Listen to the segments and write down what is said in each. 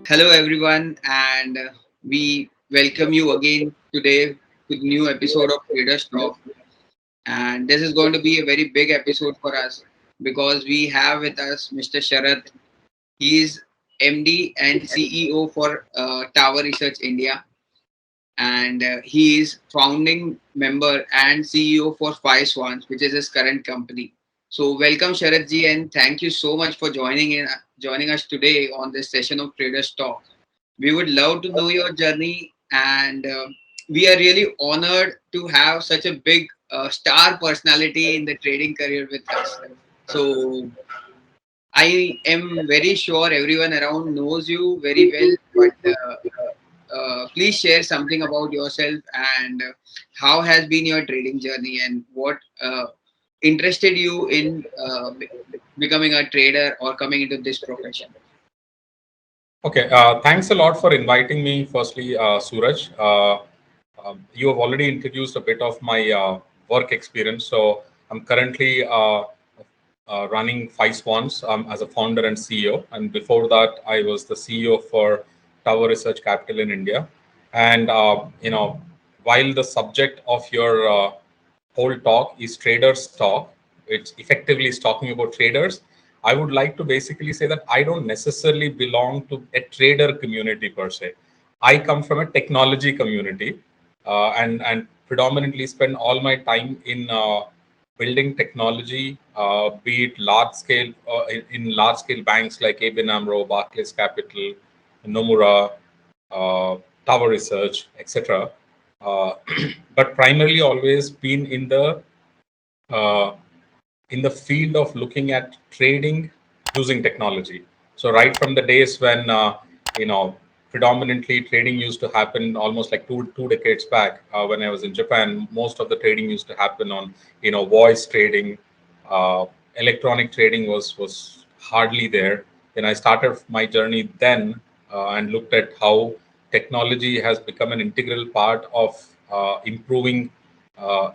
Hello, everyone, and we welcome you again today with new episode of Traders Talk. And this is going to be a very big episode for us because we have with us Mr. Sharath. He is MD and CEO for Tower Research India, and he is founding member and CEO for Swan, which is his current company. So, welcome, Sharath ji, and thank you so much for joining us today on this session of Traders Talk. We would love to know your journey, and we are really honored to have such a big star personality in the trading career with us. So I am very sure everyone around knows you very well, but please share something about yourself and how has been your trading journey and what interested you in becoming a trader or coming into this profession. Okay, thanks a lot for inviting me. Firstly, Suraj, you have already introduced a bit of my work experience. So I'm currently running Five Swans as a founder and CEO. And before that, I was the CEO for Tower Research Capital in India. And while the subject of your whole talk is traders talk, which effectively is talking about traders, I would like to basically say that I don't necessarily belong to a trader community per se. I come from a technology community and predominantly spend all my time in building technology, be it large scale in large scale banks like ABN AMRO, Barclays Capital, Nomura, uh, Tower Research, etc. Uh, but primarily always been uh, in the field of looking at trading using technology. So right from the days when you know predominantly trading used to happen almost like two decades back, when I was in Japan, most of the trading used to happen on voice trading. Uh, Electronic trading was hardly there. Then I started my journey then and looked at how technology has become an integral part of improving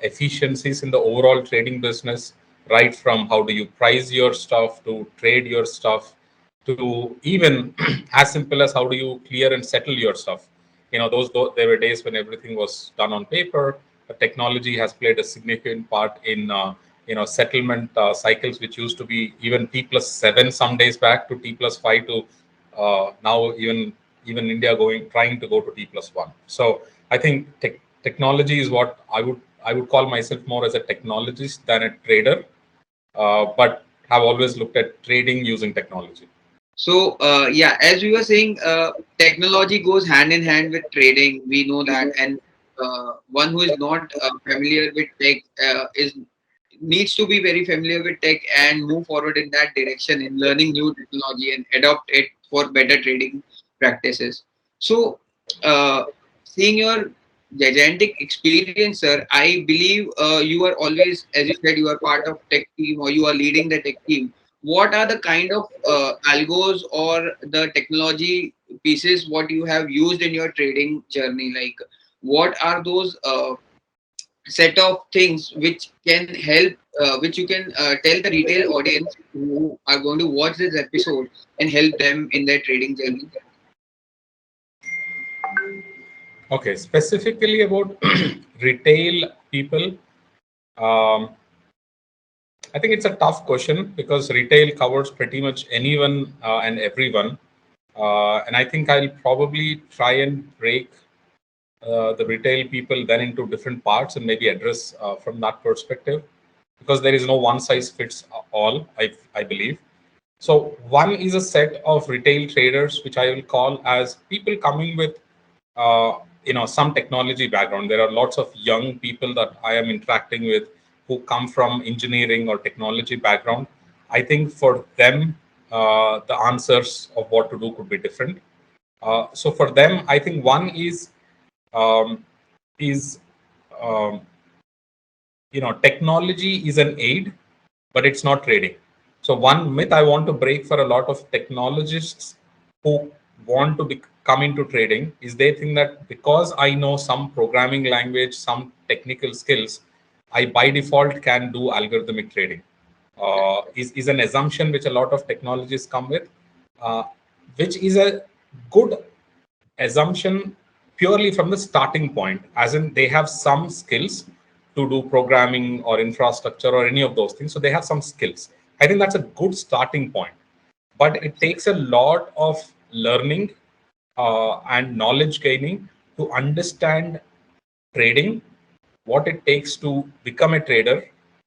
efficiencies in the overall trading business, right from how do you price your stuff to trade your stuff to even as simple as how do you clear and settle your stuff. Those there were days when everything was done on paper, but technology has played a significant part in settlement cycles, which used to be even T+7 some days back to T+5 to now even India trying to go to T+1. So I think technology is what I would call myself more as a technologist than a trader, but have always looked at trading using technology. So, yeah, as we were saying, technology goes hand in hand with trading. We know that, and one who is not familiar with tech is needs to be very familiar with tech and move forward in that direction in learning new technology and adopt it for better trading practices. So, uh, seeing your gigantic experience, sir, I believe you are always, as you said, you are part of tech team or you are leading the tech team. What are the kind of algos or the technology pieces what you have used in your trading journey? Like, what are those set of things which can help, which you can tell the retail audience who are going to watch this episode and help them in their trading journey? Okay, specifically about retail people, um, I think it's a tough question because retail covers pretty much anyone and everyone. And I think I'll probably try and break the retail people then into different parts and maybe address from that perspective, because there is no one size fits all, I believe. So one is a set of retail traders, which I will call as people coming with uh, some technology background. There are lots of young people that I am interacting with who come from engineering or technology background. I think for them, the answers of what to do could be different. So for them, I think one um, is um, technology is an aid, but it's not trading. So one myth I want to break for a lot of technologists who want to come into trading is they think that because I know some programming language, some technical skills, I by default can do algorithmic trading. Is an assumption which a lot of technologists come with, uh, which is a good assumption purely from the starting point, as in they have some skills to do programming or infrastructure or any of those things. So they have some skills. I think that's a good starting point. But it takes a lot of learning and knowledge gaining to understand trading, what it takes to become a trader,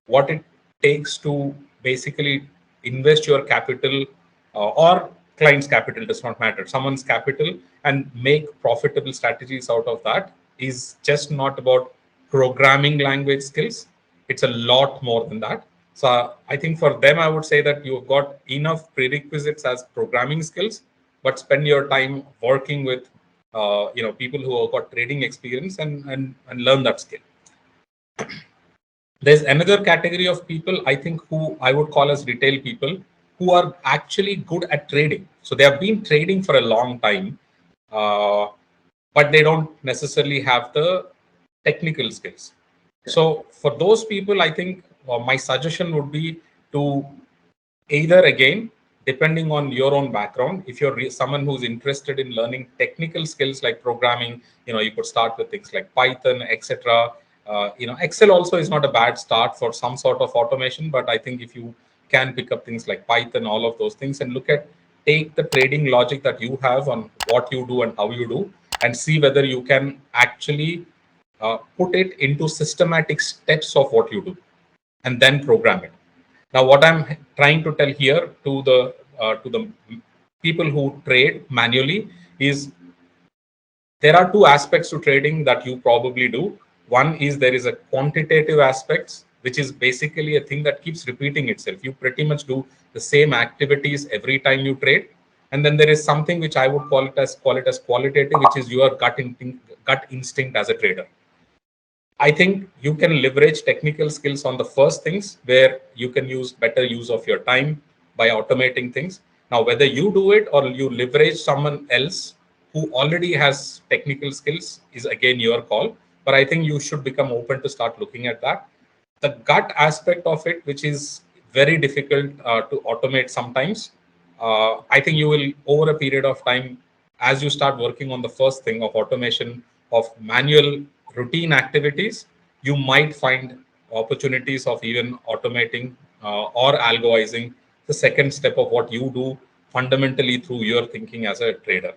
what it takes to basically invest your capital or client's capital, does not matter, someone's capital, and make profitable strategies out of that is just not about programming language skills. It's a lot more than that. So I think for them, I would say that you've got enough prerequisites as programming skills, but spend your time working with people who have got trading experience and learn that skill. There's another category of people, I think, who I would call as retail people, who are actually good at trading. So they have been trading for a long time, uh, but they don't necessarily have the technical skills. So for those people, I think my suggestion would be to either, again, depending on your own background, if you're someone who's interested in learning technical skills like programming, you could start with things like Python, etc. Excel also is not a bad start for some sort of automation, but I think if you can pick up things like Python, all of those things, and take the trading logic that you have on what you do and how you do, and see whether you can actually put it into systematic steps of what you do, and then program it. Now, what I'm trying to tell here to the people who trade manually is, there are two aspects to trading that you probably do. One is there is a quantitative aspects, which is basically a thing that keeps repeating itself. You pretty much do the same activities every time you trade. And then there is something which I would call it as qualitative, which is your gut instinct as a trader. I think you can leverage technical skills on the first things, where you can use better use of your time by automating things. Now, whether you do it or you leverage someone else who already has technical skills is again your call. But I think you should become open to start looking at that. The gut aspect of it, which is very difficult to automate sometimes, I think you will, over a period of time, as you start working on the first thing of automation of manual routine activities, you might find opportunities of even automating or algoizing the second step of what you do fundamentally through your thinking as a trader.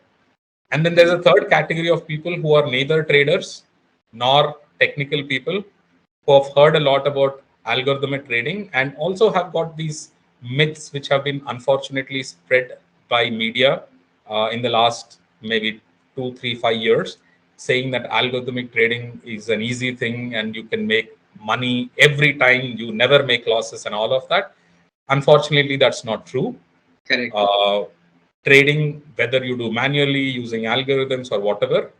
And then there's a third category of people who are neither traders nor technical people, who have heard a lot about algorithmic trading and also have got these myths which have been unfortunately spread by media in the last maybe 2, 3, 5 years, saying that algorithmic trading is an easy thing and you can make money every time, you never make losses and all of that. Unfortunately, that's not true. Correct. Trading, whether you do manually using algorithms or whatever,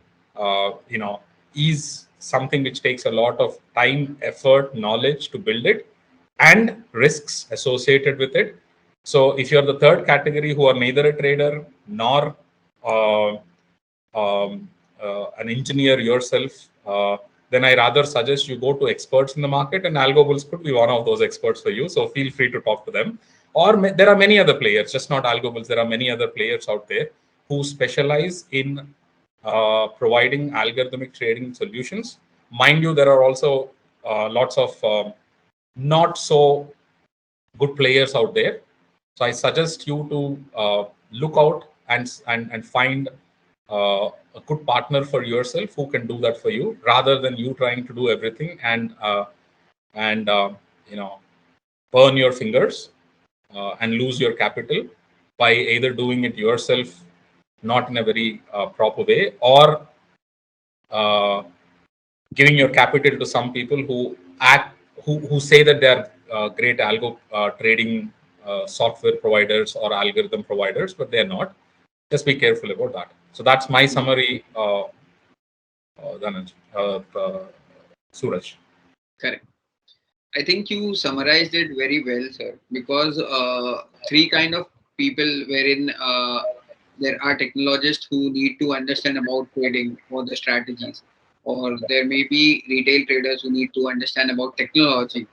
is something which takes a lot of time, effort, knowledge to build it, and risks associated with it. So if you're the third category who are neither a trader nor uh, an engineer yourself, then I rather suggest you go to experts in the market, and AlgoBulls could be one of those experts for you. So feel free to talk to them. Or there are many other players, just not AlgoBulls. There are many other players out there who specialize in providing algorithmic trading solutions. Mind you, there are also lots of not so good players out there. So I suggest you to look out and find a good partner for yourself who can do that for you, rather than you trying to do everything and you know burn your fingers and lose your capital by either doing it yourself not in a very proper way, or uh, giving your capital to some people who say that they are great algo trading software providers or algorithm providers, but they're not. Just be careful about that. So that's my summary, Dhananjay, Suraj. Correct. I think you summarized it very well, sir, because three kind of people wherein there are technologists who need to understand about trading or the strategies, or there may be retail traders who need to understand about technology,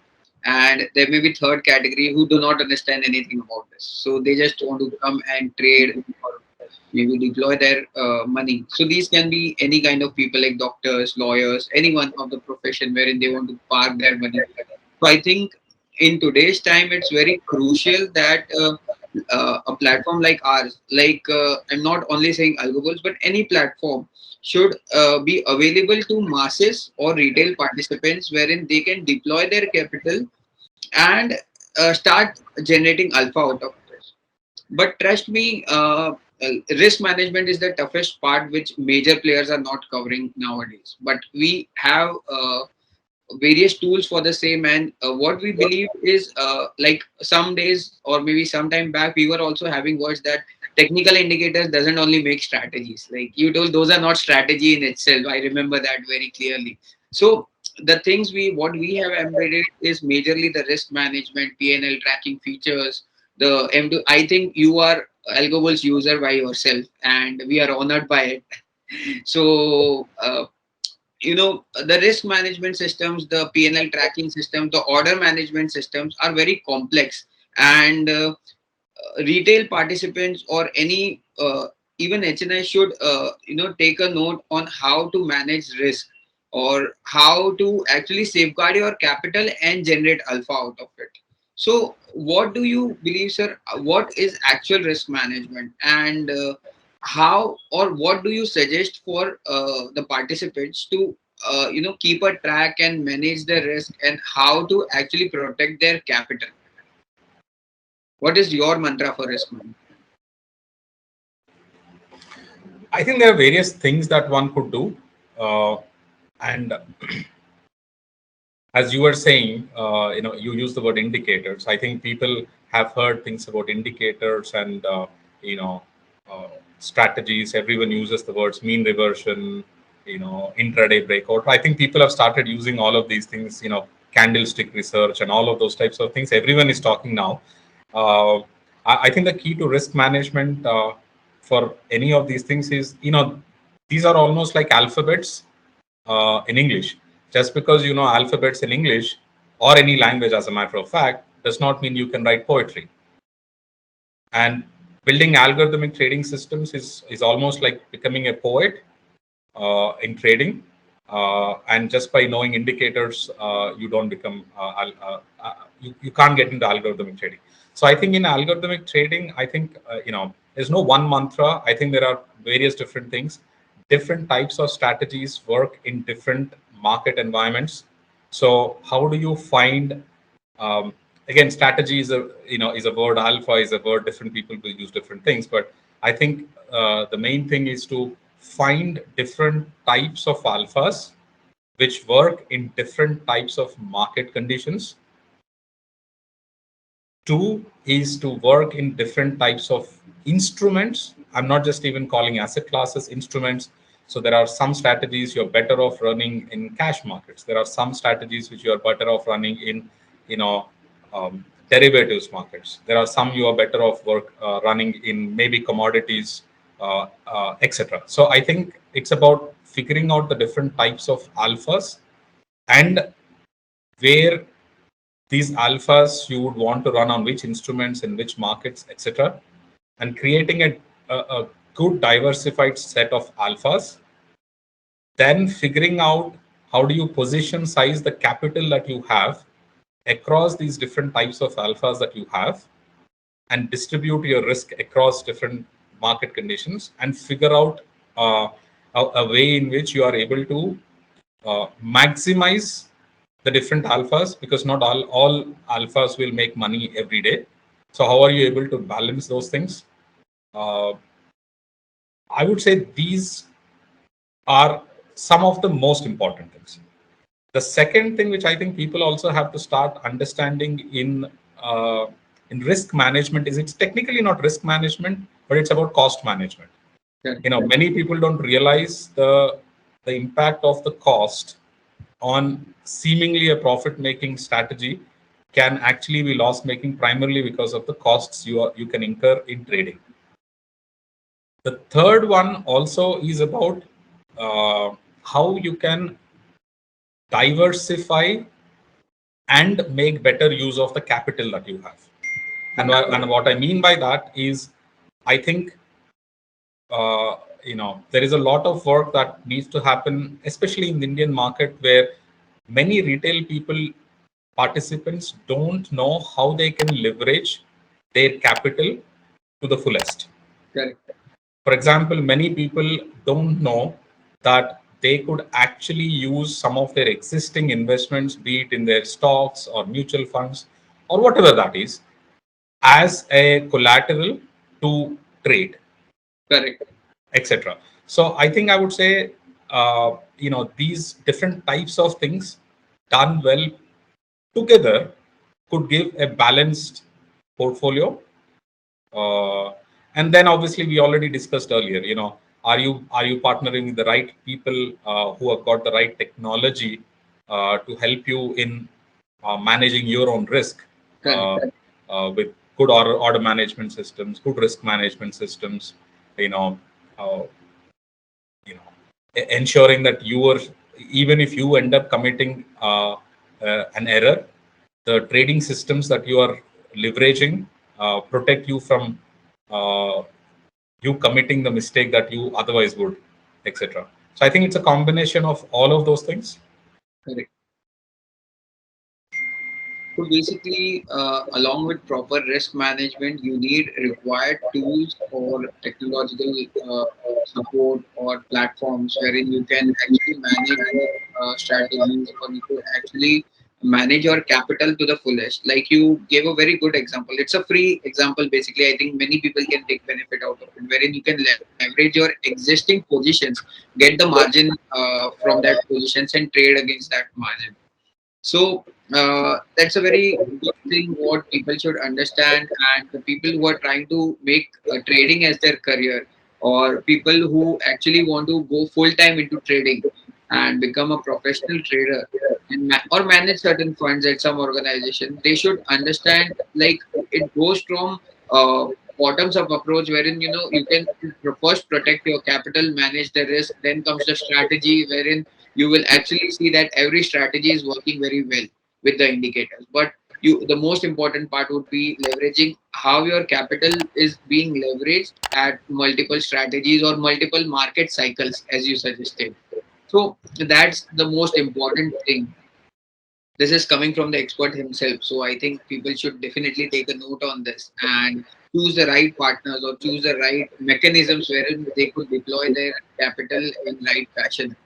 and there may be third category who do not understand anything about this. So they just want to come and trade maybe deploy their money. So these can be any kind of people like doctors, lawyers, anyone of the profession wherein they want to park their money. So I think in today's time, it's very crucial that a platform like ours, like I'm not only saying AlgoBulls, but any platform should be available to masses or retail participants, wherein they can deploy their capital and start generating alpha out of it. But trust me, risk management is the toughest part, which major players are not covering nowadays. But we have various tools for the same, and what we believe is like some days or maybe some time back we were also having words that technical indicators doesn't only make strategies. Like you told, those are not strategy in itself. I remember that very clearly. So the things we what we have embedded is majorly the risk management, PNL tracking features, the M2. I think you are AlgoBulls user by yourself, and we are honored by it. So the risk management systems, the PNL tracking systems, the order management systems are very complex, and retail participants or any even HNI should take a note on how to manage risk or how to actually safeguard your capital and generate alpha out of it. So what do you believe, sir? What is actual risk management, and how or what do you suggest for the participants to keep a track and manage the risk, and how to actually protect their capital? What is your mantra for risk management? I think there are various things that one could do. And as you were saying, you use the word indicators. I think people have heard things about indicators and, you know, uh, strategies. Everyone uses the words mean reversion, intraday breakout. I think people have started using all of these things, candlestick research and all of those types of things. Everyone is talking now. Uh, I think the key to risk management for any of these things is, these are almost like alphabets in English. Just because you know alphabets in English or any language, as a matter of fact, does not mean you can write poetry. And building algorithmic trading systems is almost like becoming a poet in trading. And just by knowing indicators, you don't become you can't get into algorithmic trading. So I think in algorithmic trading, I think there's no one mantra. I think there are various different things. Different types of strategies work in different market environments. So how do you find um, again, strategy is a word, alpha is a word, different people will use different things, but I think the main thing is to find different types of alphas which work in different types of market conditions. Two is to work in different types of instruments. I'm not just even calling asset classes instruments. So there are some strategies you're better off running in cash markets. There are some strategies which you are better off running in, you know, derivatives markets. There are some you are better off running in maybe commodities, etc. So I think it's about figuring out the different types of alphas and where these alphas you would want to run on which instruments in which markets, etc., and creating a good diversified set of alphas. Then figuring out how do you position size the capital that you have across these different types of alphas that you have, and distribute your risk across different market conditions, and figure out a way in which you are able to maximize the different alphas, because not all alphas will make money every day. So how are you able to balance those things? uh, I would say these are some of the most important things. The second thing which I think people also have to start understanding uh, in risk management is, it's technically not risk management, but it's about cost management. Sure. Many people don't realize the impact of the cost on seemingly a profit making strategy can actually be loss making, primarily because of the costs you can incur in trading. The third one also is about how you can diversify and make better use of the capital that you have. And what I mean by that is, I think uh, there is a lot of work that needs to happen, especially in the Indian market, where many retail people, participants, don't know how they can leverage their capital to the fullest. Correct. For example, many people don't know that they could actually use some of their existing investments, be it in their stocks or mutual funds or whatever that is, as a collateral to trade, Correct. etc. So I think I would say, these different types of things done well together could give a balanced portfolio. Uh, and then obviously we already discussed earlier, are you partnering with the right people who have got the right technology to help you in managing your own risk Correct. with good order management systems, good risk management systems, you know, uh, ensuring that you are, even if you end up committing an error, the trading systems that you are leveraging protect you from uh, you committing the mistake that you otherwise would, etc. So I think it's a combination of all of those things. Correct. So basically, along with proper risk management, you need required tools or technological support or platforms wherein you can actually manage your strategies, or you could actually manage your capital to the fullest. Like you gave a very good example. It's a free example. Basically, I think many people can take benefit out of it, wherein you can leverage your existing positions, get the margin from that positions, and trade against that margin. So that's a very good thing what people should understand, and the people who are trying to make trading as their career, or people who actually want to go full time into trading and become a professional trader and or manage certain funds at some organization, they should understand like it goes from bottoms up approach wherein you can first protect your capital, manage the risk, then comes the strategy wherein you will actually see that every strategy is working very well with the indicators. But the most important part would be leveraging how your capital is being leveraged at multiple strategies or multiple market cycles, as you suggested. So that's the most important thing. This is coming from the expert himself. So I think people should definitely take a note on this and choose the right partners or choose the right mechanisms wherein they could deploy their capital in right fashion.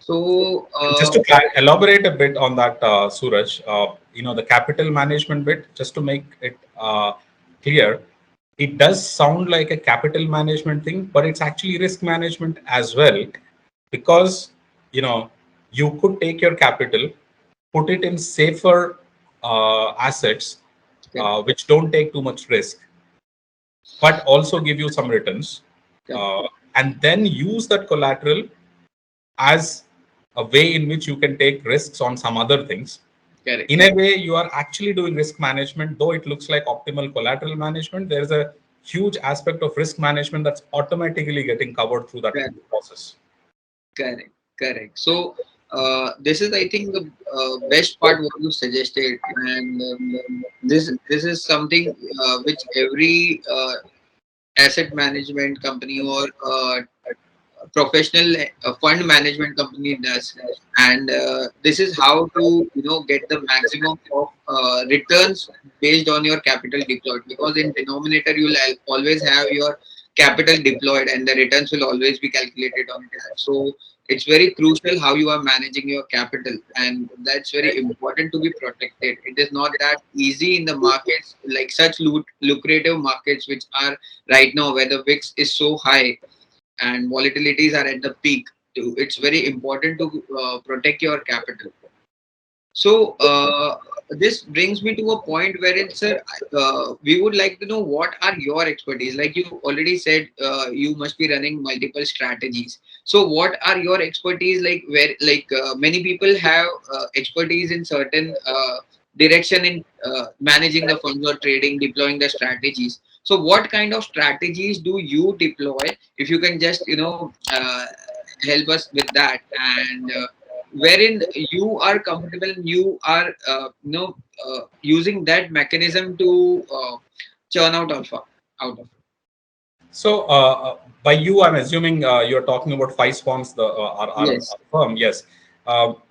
So, Just to elaborate a bit on that, Suraj, the capital management bit, just to make it clear, it does sound like a capital management thing, but it's actually risk management as well, because you know you could take your capital, put it in safer assets, correct, which don't take too much risk, but also give you some returns, correct, uh, and then use that collateral as a way in which you can take risks on some other things. correct, In a way, you are actually doing risk management, though it looks like optimal collateral management. There's a huge aspect of risk management that's automatically getting covered through that correct, process. correct, correct. So, this is, I think, the best part what you suggested, and this is something which every asset management company or professional fund management company does, and this is how to get the maximum of returns based on your capital deployed, because in denominator you will always have your capital deployed and the returns will always be calculated on that. So it's very crucial how you are managing your capital, and that's very important to be protected. It is not that easy in the markets, like such lucrative markets which are right now, where the VIX is so high and volatilities are at the peak too. It's very important to protect your capital. So this brings me to a point wherein, sir, we would like to know what are your expertise. Like you already said, you must be running multiple strategies. So what are your expertise? Like where, like many people have expertise in certain direction in managing the funds or trading, deploying the strategies. So what kind of strategies do you deploy? If you can just help us with that, and wherein you are comfortable and you are using that mechanism to churn out alpha out of it. So, By you, I'm assuming you're talking about Five Swans, our Yes. firm. Yes.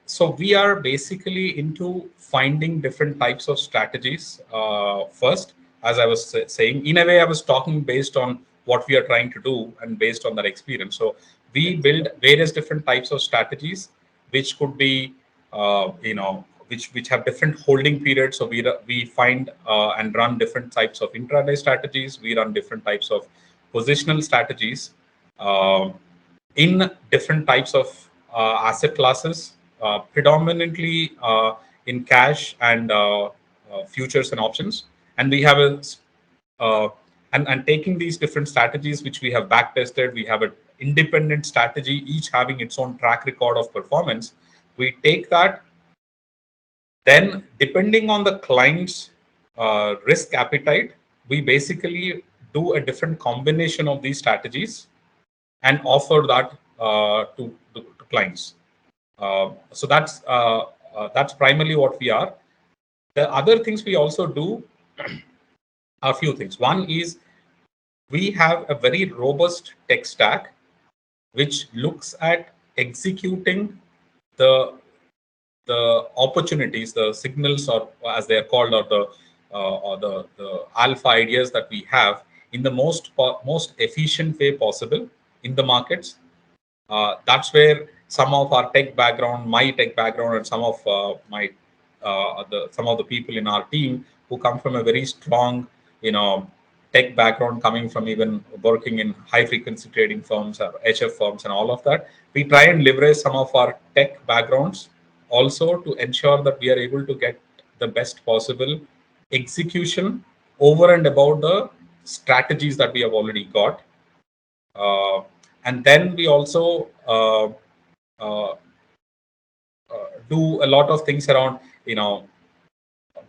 So we are basically into finding different types of strategies. First, as I was saying, in a way, I was talking based on what we are trying to do and based on that experience. So we Yes. build various different types of strategies, which could be, which have different holding periods. So we find and run different types of intraday strategies. We run different types of positional strategies uh, in different types of asset classes, predominantly in cash and futures and options. And we have uh, and taking these different strategies which we have back tested, we have an independent strategy, each having its own track record of performance. We take that, then depending on the client's risk appetite, we basically do a different combination of these strategies and offer that to clients. So that's primarily what we are. The other things we also do are a few things. One is we have a very robust tech stack which looks at executing the opportunities, the signals, or as they are called, or the alpha ideas that we have in the most efficient way possible in the markets. That's where some of our tech background, my tech background, and some of some of the people in our team who come from a very strong, tech background, coming from even working in high frequency trading firms or HF firms and all of that. We try and leverage some of our tech backgrounds also to ensure that we are able to get the best possible execution over and above the strategies that we have already got. Uh, and then we also uh, do a lot of things around,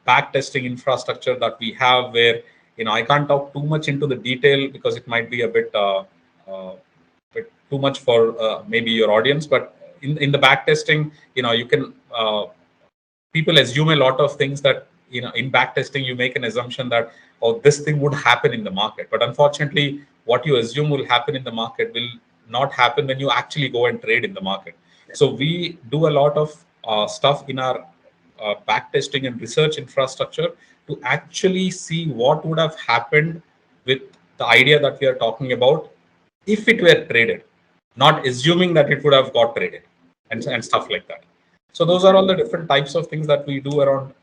back testing infrastructure that we have, where, I can't talk too much into the detail because it might be a bit too much for maybe your audience. But in the back testing, you can people assume a lot of things that, in back testing you make an assumption that, oh, this thing would happen in the market, but unfortunately what you assume will happen in the market will not happen when you actually go and trade in the market. So we do a lot of stuff in our back testing and research infrastructure to actually see what would have happened with the idea that we are talking about if it were traded, not assuming that it would have got traded, and stuff like that. So those are all the different types of things that we do around.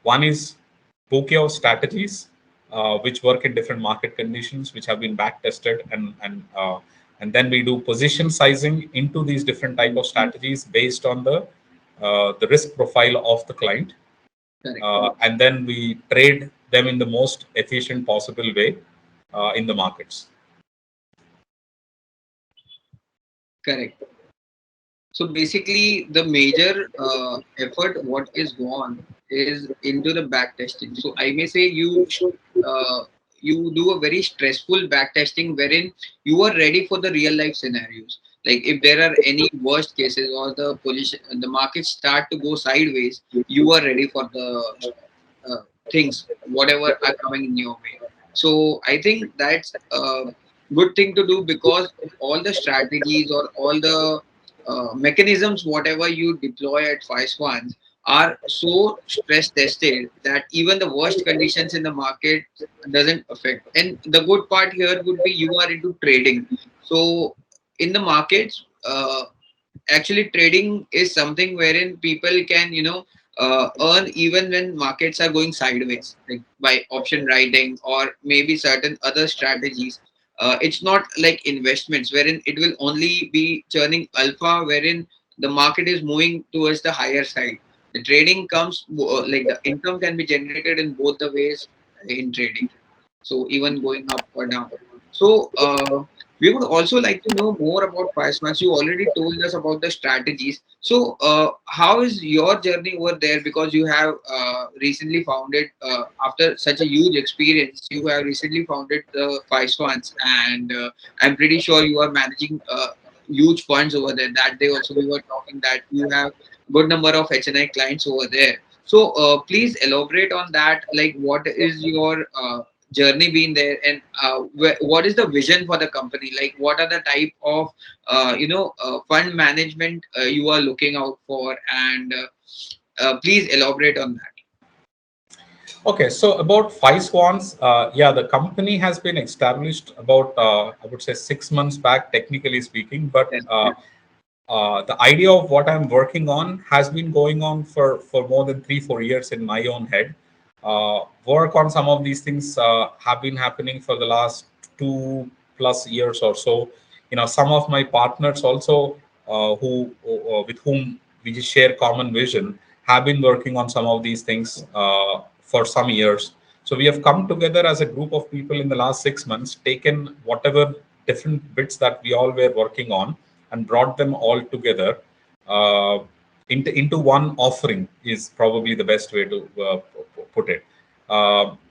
One is bouquet of strategies which work in different market conditions, which have been back tested, and then we do position sizing into these different type of strategies based on the risk profile of the client, Correct. and then we trade them in the most efficient possible way in the markets. Correct. So basically, the major effort what is gone is into the back testing. So I may say uh, you do a very stressful back testing wherein you are ready for the real life scenarios. Like if there are any worst cases or the markets start to go sideways, you are ready for the things whatever are coming in your way. So I think that's a good thing to do, because all the strategies or all the mechanisms whatever you deploy at Five Swans are so stress tested that even the worst conditions in the market doesn't affect. And the good part here would be you are into trading. So in the markets, actually trading is something wherein people can earn even when markets are going sideways, like by option writing or maybe certain other strategies. It's not like investments wherein it will only be churning alpha wherein the market is moving towards the higher side. The trading comes like the income can be generated in both the ways in trading, so even going up or down. So we would also like to know more about Firesmans. You already told us about the strategies. So how is your journey over there? Because you have recently founded, after such a huge experience, you have recently founded the Firesmans, and I'm pretty sure you are managing huge funds over there. That day also we were talking that you have good number of HNI clients over there. So please elaborate on that. Like, what is your journey been there, and what is the vision for the company? Like, what are the type of fund management you are looking out for, and please elaborate on that. Okay, so about Five Swans, yeah, the company has been established about, I would say, 6 months back, technically speaking. But Yes, the idea of what I'm working on has been going on for more than 3 4 years in my own head. Work on some of these things have been happening for the last 2+ years or so. Some of my partners also, who with whom we just share common vision, have been working on some of these things for some years. So we have come together as a group of people in the last 6 months, taken whatever different bits that we all were working on, and brought them all together uh, into one offering is probably the best way to put it.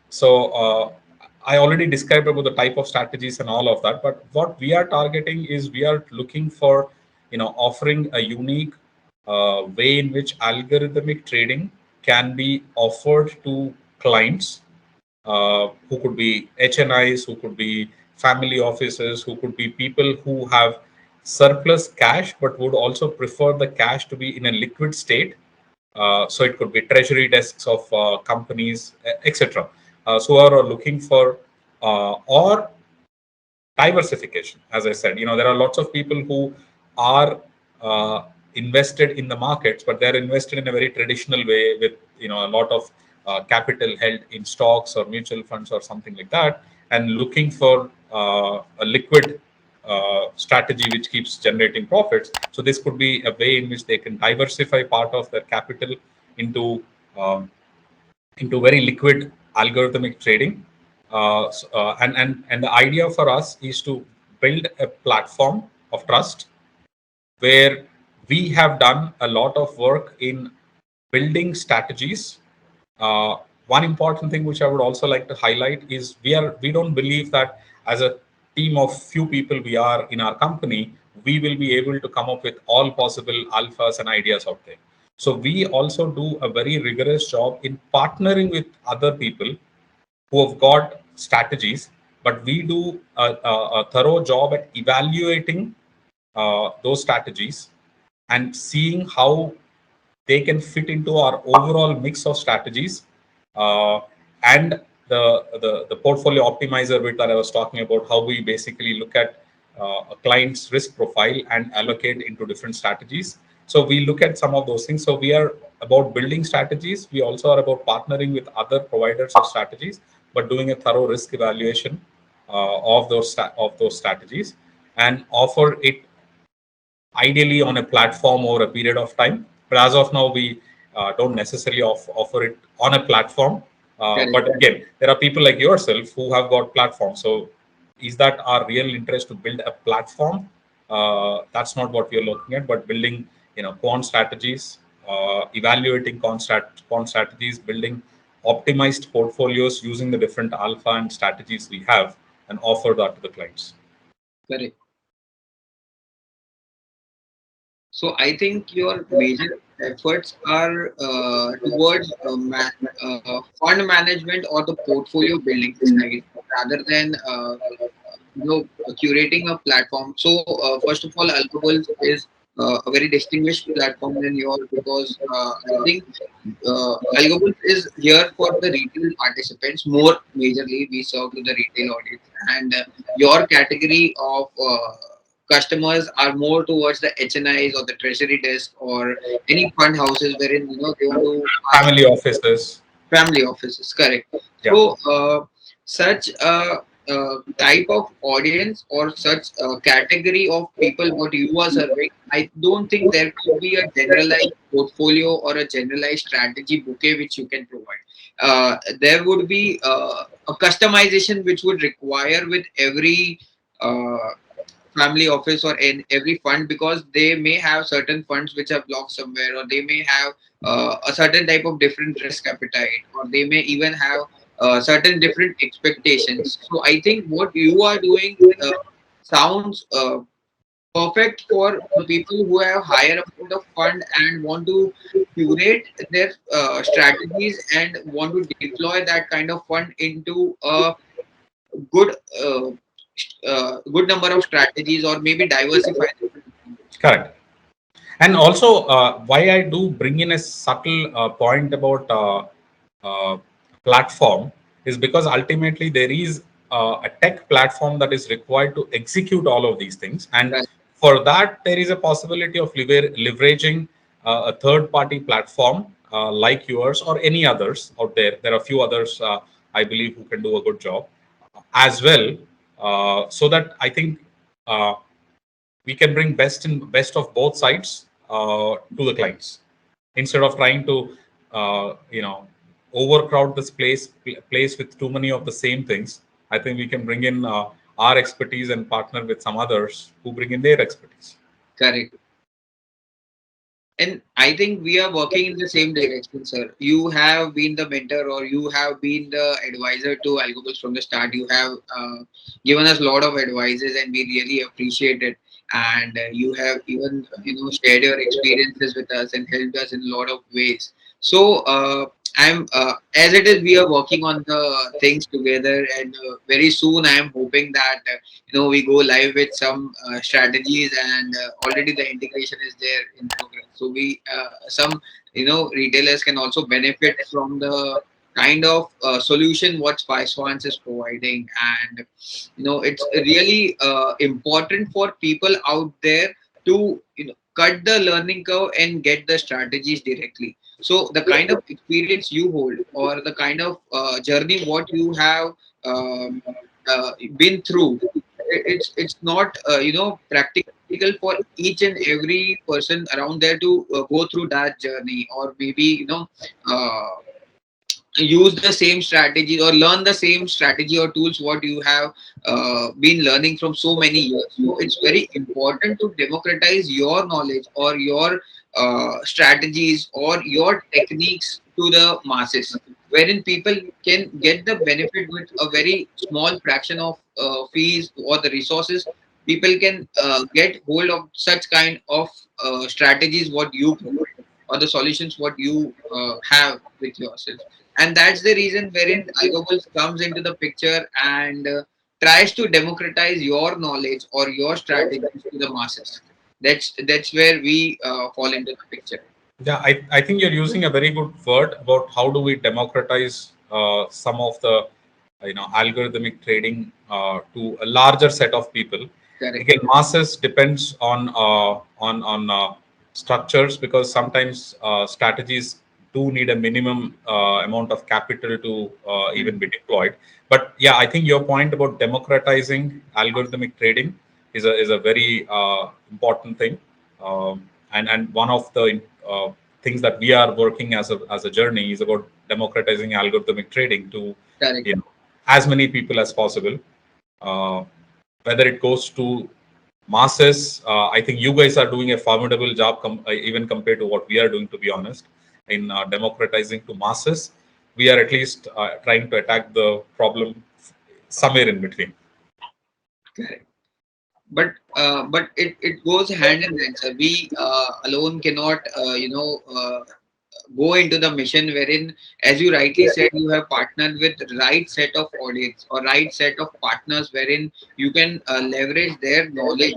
So I already described about the type of strategies and all of that, but what we are targeting is we are looking for, offering a unique way in which algorithmic trading can be offered to clients, who could be HNIs, who could be family offices, who could be people who have surplus cash but would also prefer the cash to be in a liquid state. So it could be treasury desks of companies, etc. So are looking for, or diversification. As I said, there are lots of people who are uh, invested in the markets, but they're invested in a very traditional way with a lot of capital held in stocks or mutual funds or something like that, and looking for a liquid strategy which keeps generating profits. So this could be a way in which they can diversify part of their capital into um, very liquid algorithmic trading. And the idea for us is to build a platform of trust where we have done a lot of work in building strategies. Uh, One important thing which I would also like to highlight is we don't believe that as a team of few people we are in our company, we will be able to come up with all possible alphas and ideas out there. So we also do a very rigorous job in partnering with other people who have got strategies, but we do a thorough job at evaluating those strategies and seeing how they can fit into our overall mix of strategies, uh, and the portfolio optimizer bit that I was talking about, how we basically look at a client's risk profile and allocate into different strategies. So we look at some of those things. So we are about building strategies. We also are about partnering with other providers of strategies, but doing a thorough risk evaluation of those strategies, and offer it ideally on a platform over a period of time. But as of now, we don't necessarily offer it on a platform. correct. But again, there are people like yourself who have got platforms. So is that our real interest to build a platform? That's not what we are looking at, but building, quant strategies, evaluating quant strategies, building optimized portfolios using the different alpha and strategies we have, and offer that to the clients. Correct. So I think your major efforts are towards fund management or the portfolio building side, rather than curating a platform. So first of all, AlgoBulls is a very distinguished platform than yours, because I think AlgoBulls is here for the retail participants more majorly. We serve to the retail audience, and your category of customers are more towards the HNIs or the treasury desk or any fund houses wherein they want to ask Family offices. family offices. Correct. Yeah. So such a type of audience or such a category of people what you are serving, I don't think there could be a generalized portfolio or a generalized strategy bouquet which you can provide. There would be a customization which would require with every uh, family office or in every fund, because they may have certain funds which are blocked somewhere, or they may have a certain type of different risk appetite, or they may even have certain different expectations. So I think what you are doing sounds perfect for the people who have higher amount of fund and want to curate their strategies and want to deploy that kind of fund into a good good number of strategies, or maybe diversify them. Correct. And also, why I do bring in a subtle point about uh, platform is because ultimately there is a tech platform that is required to execute all of these things, and Correct. for that there is a possibility of leveraging a third-party platform like yours or any others out there. There are a few others I believe who can do a good job as well, so that I think. We can bring best of both sides to the clients instead of trying to overcrowd this place with too many of the same things. I think we can bring in our expertise and partner with some others who bring in their expertise. Correct. And I think we are working in the same direction, sir. You have been the mentor, or you have been the advisor to AlgoBulls from the start. You have given us a lot of advices, and we really appreciate it. And you have even shared your experiences with us and helped us in a lot of ways. So I'm as it is, we are working on the things together, and very soon I am hoping that we go live with some strategies, and already the integration is there in progress. So we some retailers can also benefit from the kind of solution what Swans is providing. And it's really important for people out there to cut the learning curve and get the strategies directly. So the kind of experience you hold, or the kind of journey what you have um, been through, it's not practical for each and every person around there to go through that journey, or maybe uh, use the same strategy or learn the same strategy or tools what you have been learning from so many years. So it's very important to democratize your knowledge, or your strategies, or your techniques to the masses, wherein people can get the benefit with a very small fraction of fees or the resources. People can get hold of such kind of strategies what you provide, or the solutions what you have with yourself. And that's the reason wherein AlgoBulls comes into the picture, and tries to democratize your knowledge or your strategies to the masses. That's where we fall into the picture. Yeah, I think you're using a very good word about how do we democratize some of the algorithmic trading to a larger set of people. Correct. Again, masses depends on structures, because sometimes strategies do need a minimum amount of capital to even be deployed. But yeah, I think your point about democratizing algorithmic trading is a very important thing. And one of the things that we are working as a journey is about democratizing algorithmic trading to Correct. as many people as possible. Uh, Whether it goes to masses, I think you guys are doing a formidable job, even compared to what we are doing. To be honest, in democratizing to masses, we are at least trying to attack the problem somewhere in between. Correct. But it goes hand in hand, sir. We alone cannot go into the mission wherein, as you rightly said, you have partnered with right set of audience or right set of partners, wherein you can leverage their knowledge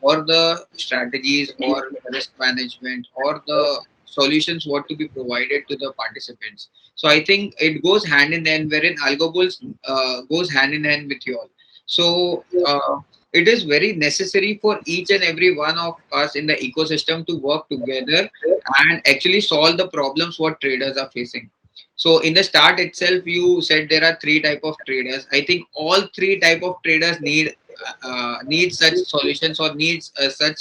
or the strategies or risk management or the solutions what to be provided to the participants. So I think it goes hand in hand, wherein AlgoBulls goes hand in hand with you all. So it is very necessary for each and every one of us in the ecosystem to work together and actually solve the problems what traders are facing. So in the start itself, you said there are three type of traders. I think all three type of traders need such solutions, or needs such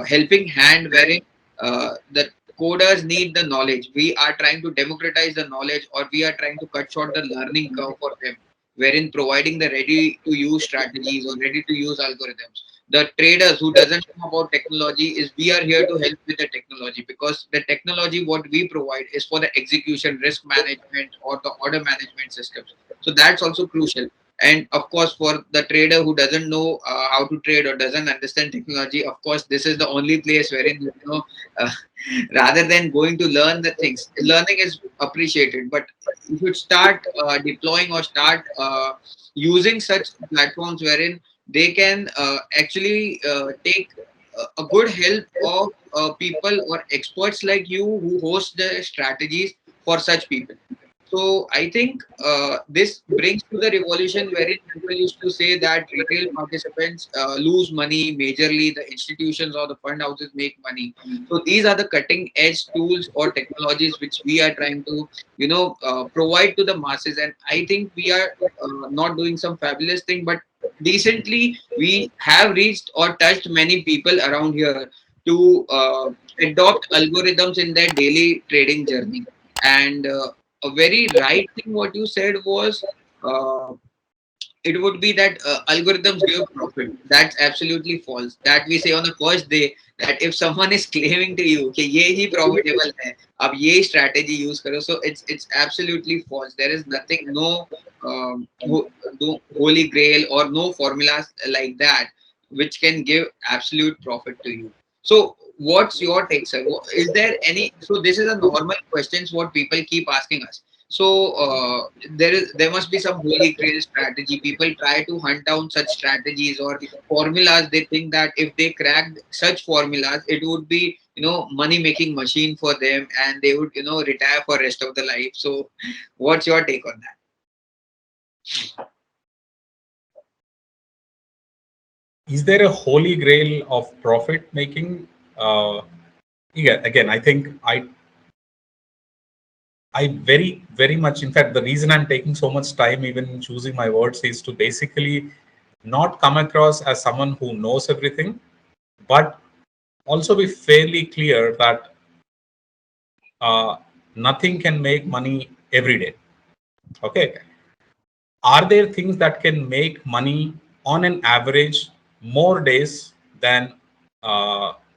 helping hand, wherein the coders need the knowledge. We are trying to democratize the knowledge, or we are trying to cut short the learning curve for them, wherein providing the ready to use strategies or ready to use algorithms. The traders who doesn't know about technology, is we are here to help with the technology, because the technology what we provide is for the execution, risk management, or the order management systems. So that's also crucial. And of course, for the trader who doesn't know how to trade or doesn't understand technology, of course, this is the only place wherein uh, rather than going to learn the things, learning is appreciated, but you should start deploying or start using such platforms wherein they can actually take a good help of people or experts like you who host the strategies for such people. So I think this brings to the revolution wherein people used to say that retail participants lose money majorly, the institutions or the fund houses make money. So these are the cutting edge tools or technologies which we are trying to, provide to the masses. And I think we are not doing some fabulous thing, but decently we have reached or touched many people around here to adopt algorithms in their daily trading journey. And a very right thing what you said was uh, it would be that algorithms give profit. That's absolutely false. That we say on the first day that if someone is claiming to you कि ये ही profitable है, अब ये strategy use करो, so it's absolutely false. There is nothing, no holy grail or no formulas like that which can give absolute profit to you. So what's your take, sir? Is there any? So this is a normal questions what people keep asking us. So there must be some holy grail strategy. People try to hunt down such strategies or formulas. They think that if they cracked such formulas, it would be money making machine for them, and they would retire for rest of the life. So, what's your take on that? Is there a holy grail of profit making? Yeah, again, I think I very much, in fact, the reason I'm taking so much time even choosing my words is to basically not come across as someone who knows everything, but also be fairly clear that uh, nothing can make money every day. Okay. Are there things that can make money on an average more days than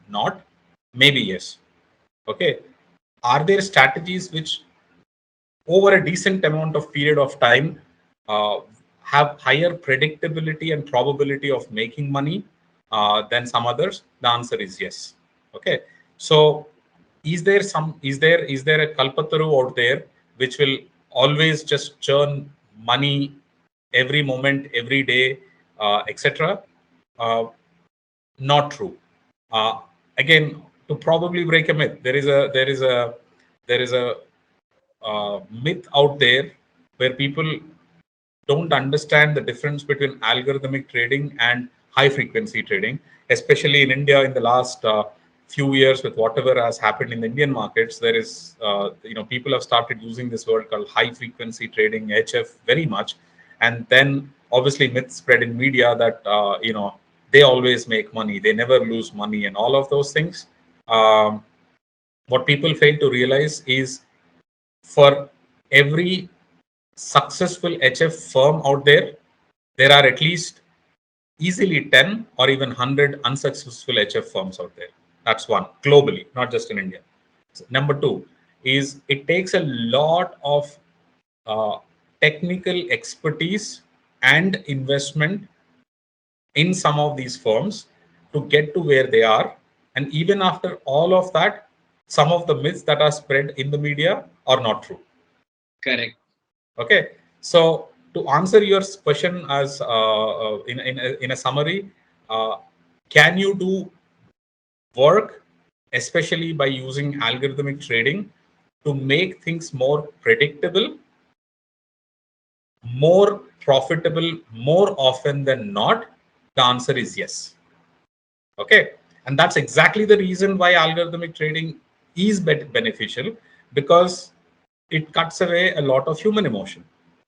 not? Maybe yes. Okay. Are there strategies which over a decent amount of period of time uh, have higher predictability and probability of making money than some others? The answer is yes. Okay. So is there a kalpataru out there which will always just churn money every moment, every day, etc.? Uh, Not true. Uh, Again, to probably break a myth, there is a myth out there where people don't understand the difference between algorithmic trading and high frequency trading, especially in India in the last few years with whatever has happened in the Indian markets. There is, people have started using this word called high frequency trading, HF, very much. And then obviously myths spread in media that, they always make money, they never lose money, and all of those things. Um, what people fail to realize is for every successful HF firm out there, there are at least easily 10 or even 100 unsuccessful HF firms out there. That's one, globally, not just in India. Number two is it takes a lot of uh, technical expertise and investment in some of these firms to get to where they are. And even after all of that, some of the myths that are spread in the media are not true. Correct. Okay, so to answer your question as in a summary, uh, can you do work, especially by using algorithmic trading, to make things more predictable, more profitable, more often than not? The answer is yes. Okay, and that's exactly the reason why algorithmic trading is beneficial, because it cuts away a lot of human emotion.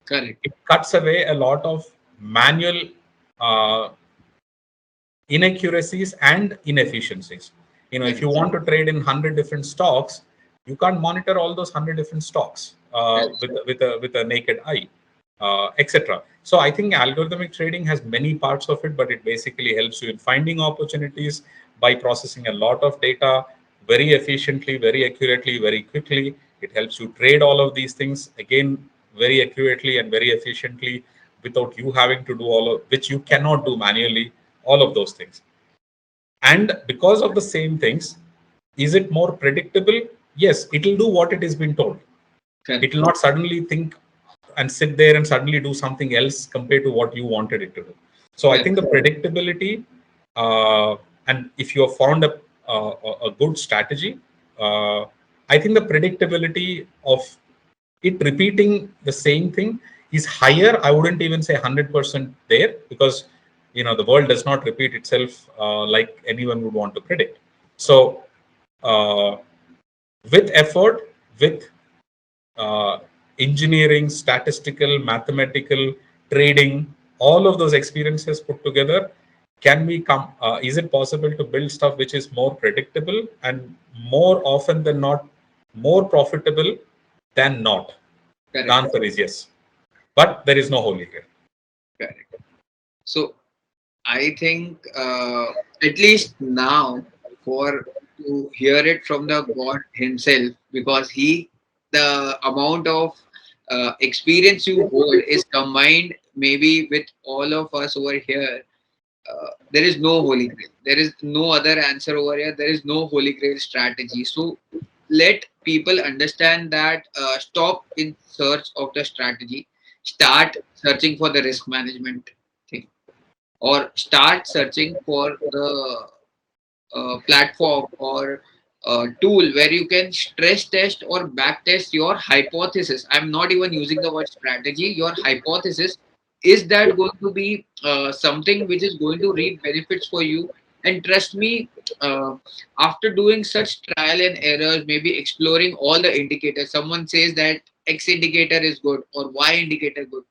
Correct. It cuts away a lot of manual uh, inaccuracies and inefficiencies. If you Correct. want to trade in 100 different stocks, you can't monitor all those 100 different stocks That's with a naked eye, etc. So I think algorithmic trading has many parts of it, but it basically helps you in finding opportunities by processing a lot of data very efficiently, very accurately, very quickly. It helps you trade all of these things again very accurately and very efficiently without you having to do all of which you cannot do manually, all of those things. And because of the same things, is it more predictable? Yes, it will do what it has been told. It will not suddenly think and sit there and suddenly do something else compared to what you wanted it to do. So I think the predictability, uh, and if you have found a good strategy, I think the predictability of it repeating the same thing is higher. I wouldn't even say 100% there, because the world does not repeat itself like anyone would want to predict. So uh, with effort, with uh, engineering, statistical, mathematical, trading, all of those experiences put together, can we come? Is it possible to build stuff which is more predictable and more often than not more profitable than not? The Correct. answer is yes, but there is no holy grail. Correct. So I think at least now, for to hear it from the God Himself, because He, the amount of experience you hold is combined maybe with all of us over here. There is no holy grail. There is no other answer over here. There is no holy grail strategy. So let people understand that stop in search of the strategy, start searching for the risk management thing, or start searching for the platform or tool where you can stress test or back test your hypothesis. I'm not even using the word strategy. Your hypothesis, is that going to be something which is going to reap benefits for you? And trust me, after doing such trial and errors, maybe exploring all the indicators, someone says that X indicator is good or Y indicator good.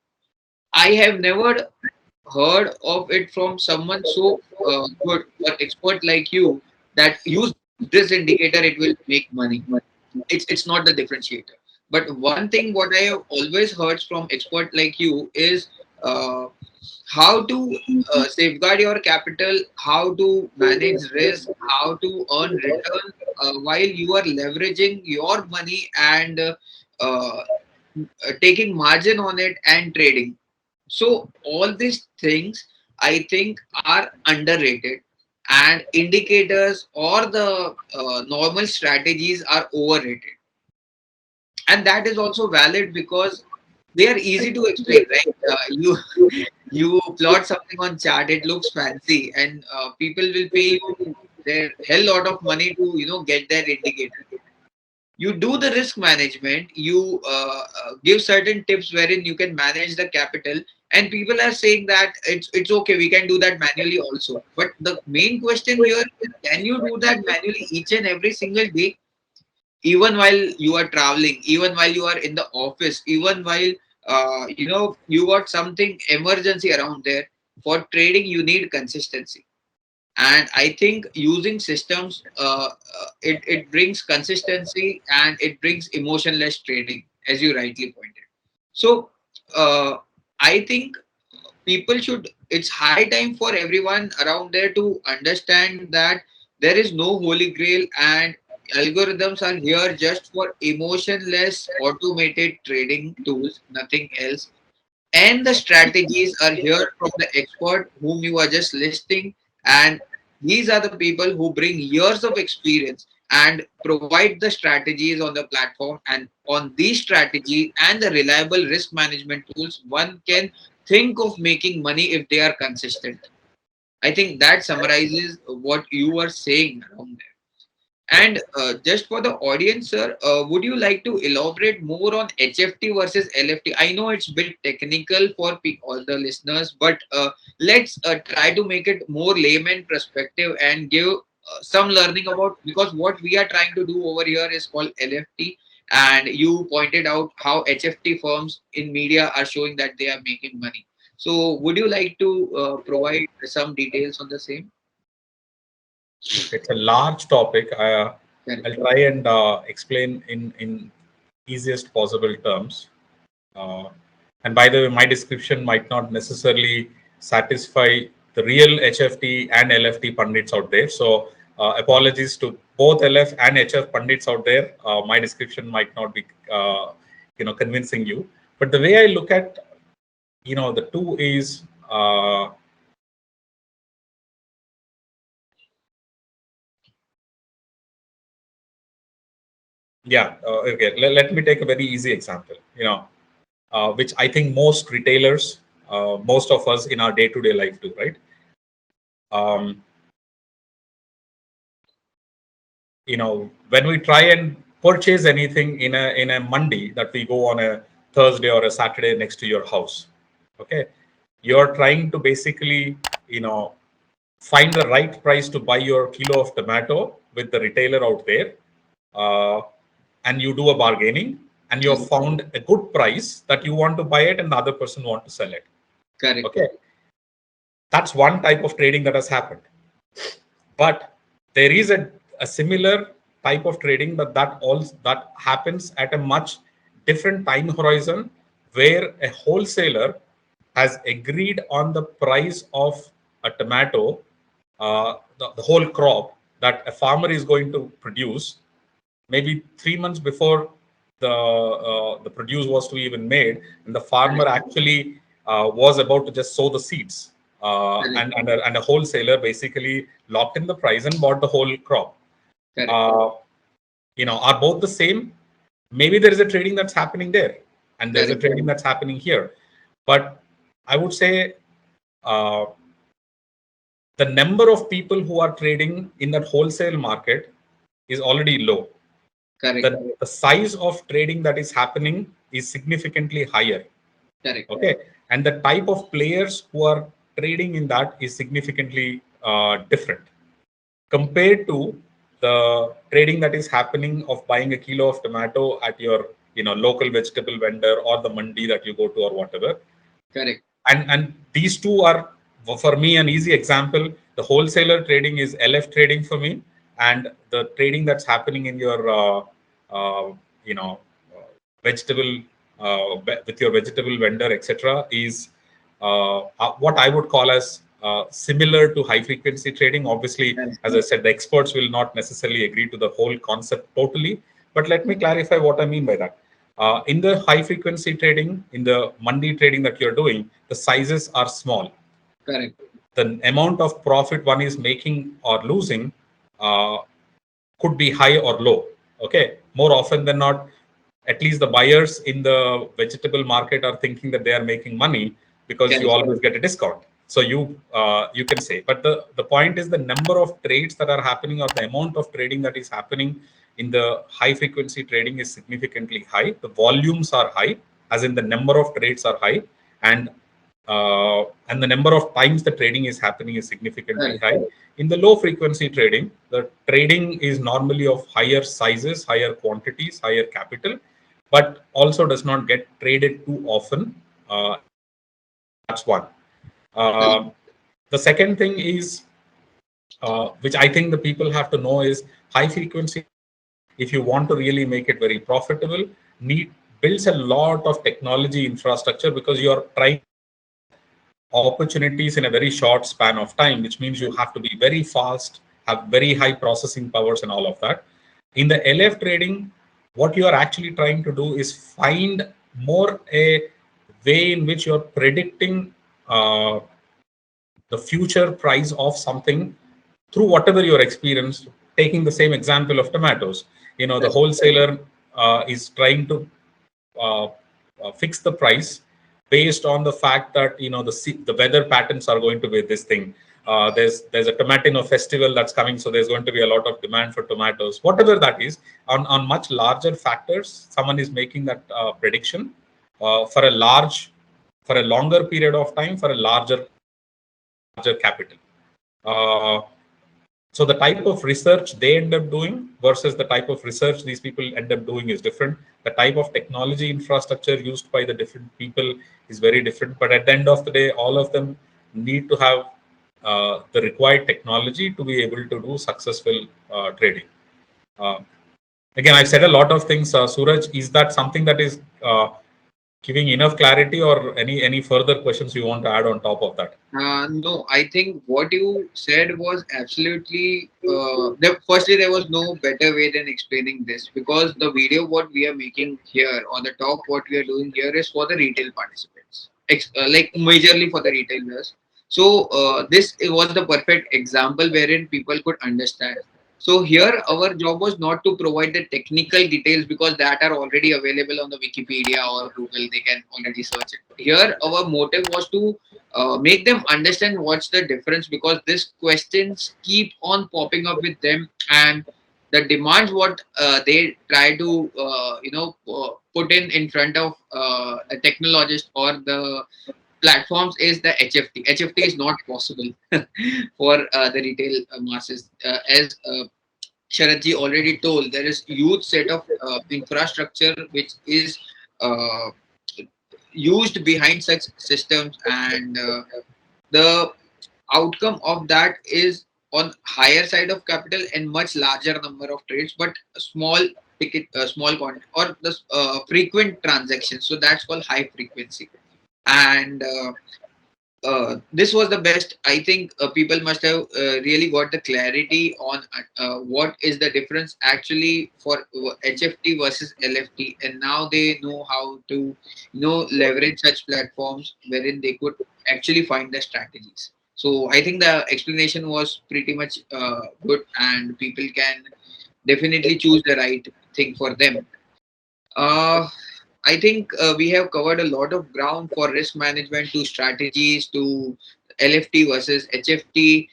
I have never heard of it from someone so good or expert like you, that use this indicator, it will make money. It's not the differentiator. But one thing what I have always heard from expert like you is uh, how to safeguard your capital, how to manage risk, how to earn return while you are leveraging your money and uh, taking margin on it and trading. So all these things I think are underrated, and indicators or the normal strategies are overrated. And that is also valid because they are easy to explain, right? You plot something on chart, it looks fancy, and people will pay you their hell lot of money to get that indicator. You do the risk management, you give certain tips wherein you can manage the capital, and people are saying that it's okay, we can do that manually also. But the main question here is, can you do that manually each and every single day, even while you are traveling, even while you are in the office, even while you got something emergency around there? For trading you need consistency, and I think using systems it brings consistency and it brings emotionless trading, as you rightly pointed. So uh, I think people should, it's high time for everyone around there to understand that there is no holy grail, and algorithms are here just for emotionless automated trading tools, nothing else. And the strategies are here from the expert whom you are just listing, and these are the people who bring years of experience and provide the strategies on the platform. And on these strategy and the reliable risk management tools, one can think of making money if they are consistent. I think that summarizes what you are saying around there. Yeah. And just for the audience, sir, would you like to elaborate more on HFT versus LFT? I know it's a bit technical for all the listeners, but let's try to make it more layman perspective and give some learning about, because what we are trying to do over here is called LFT, and you pointed out how HFT firms in media are showing that they are making money. So, would you like to provide some details on the same? It's a large topic. Correct. I'll try and explain in easiest possible terms. Uh, and by the way, my description might not necessarily satisfy the real HFT and LFT pundits out there. So apologies to both LF and HF pundits out there. My description might not be, convincing you. But the way I look at the two is okay. Let me take a very easy example. Which I think most retailers, most of us in our day-to-day life do, right? Um, when we try and purchase anything in a Monday that we go on a Thursday or a Saturday next to your house, okay, you're trying to basically, find the right price to buy your kilo of tomato with the retailer out there, uh, and you do a bargaining, and you have Correct. found a good price that you want to buy it, and the other person want to sell it. Correct. Okay, that's one type of trading that has happened. But there is a similar type of trading that happens at a much different time horizon, where a wholesaler has agreed on the price of a tomato, the whole crop that a farmer is going to produce, maybe 3 months before the produce was to even made, and the farmer Correct. actually was about to just sow the seeds, Correct. and a wholesaler basically locked in the price and bought the whole crop. Correct. uh, are both the same? Maybe there is a trading that's happening there, and there's a Correct. trading that's happening here. But I would say uh, the number of people who are trading in that wholesale market is already low. Correct. The size of trading that is happening is significantly higher. Correct. Okay, and the type of players who are trading in that is significantly different compared to the trading that is happening of buying a kilo of tomato at your local vegetable vendor or the mandi that you go to or whatever. Correct. And these two are, for me, an easy example. The wholesaler trading is LF trading for me, and the trading that's happening in your uh, you know vegetable, with your vegetable vendor, etc., is what I would call as similar to high frequency trading. Obviously, Correct. as I said, the experts will not necessarily agree to the whole concept totally, but let me clarify what I mean by that. In the high frequency trading, in the mandi trading that you're doing, the sizes are small. Correct. The amount of profit one is making or losing uh, could be high or low. Okay, more often than not, at least the buyers in the vegetable market are thinking that they are making money because you Correct. always get a discount. So you can say, but the point is the number of trades that are happening or the amount of trading that is happening in the high frequency trading is significantly high. The volumes are high, as in the number of trades are high, and and the number of times the trading is happening is significantly Correct. high. In the low frequency trading, the trading is normally of higher sizes, higher quantities, higher capital, but also does not get traded too often. That's one. Correct. Uh, the second thing is, which I think the people have to know, is high frequency. If you want to really make it very profitable, need builds a lot of technology infrastructure, because you are trying opportunities in a very short span of time, which means you have to be very fast, have very high processing powers, and all of that. In the LF trading, what you are actually trying to do is find more a way in which you're predicting uh, the future price of something through whatever your experience. Taking the same example of tomatoes, the Correct. wholesaler is trying to uh, fix the price based on the fact that the weather patterns are going to be this thing. There's a tomato festival that's coming, so there's going to be a lot of demand for tomatoes. Whatever that is, on much larger factors, someone is making that prediction for a longer period of time, for a larger capital. Uh, so the type of research they end up doing versus the type of research these people end up doing is different. The type of technology infrastructure used by the different people is very different. But at the end of the day, all of them need to have the required technology to be able to do successful trading. Uh, Again, I've said a lot of things. Suraj, is that something that is giving enough clarity, or any further questions you want to add on top of that? No, I think what you said was absolutely. Firstly, there was no better way than explaining this, because the video what we are making here, or the talk what we are doing here, is for the retail participants. like majorly for the retailers. So this was the perfect example wherein people could understand. So here our job was not to provide the technical details because that are already available on the Wikipedia or Google. They can already search it. Here our motive was to make them understand what's the difference, because these questions keep on popping up with them, and the demands what they try to put in front of the technologist or the platforms is the HFT. HFT is not possible for the retail masses. As Sharathji already told, there is huge set of infrastructure which is uh, used behind such systems, and the outcome of that is on higher side of capital and much larger number of trades, but small ticket, small quantity, or the frequent transactions. So that's called high frequency. And this was the best. I think people must have really got the clarity on what is the difference actually for HFT versus LFT, and now they know how to leverage such platforms wherein they could actually find the strategies. So I think the explanation was pretty much good, and people can definitely choose the right thing for them. Uh, I think we have covered a lot of ground, for risk management to strategies to LFT versus HFT.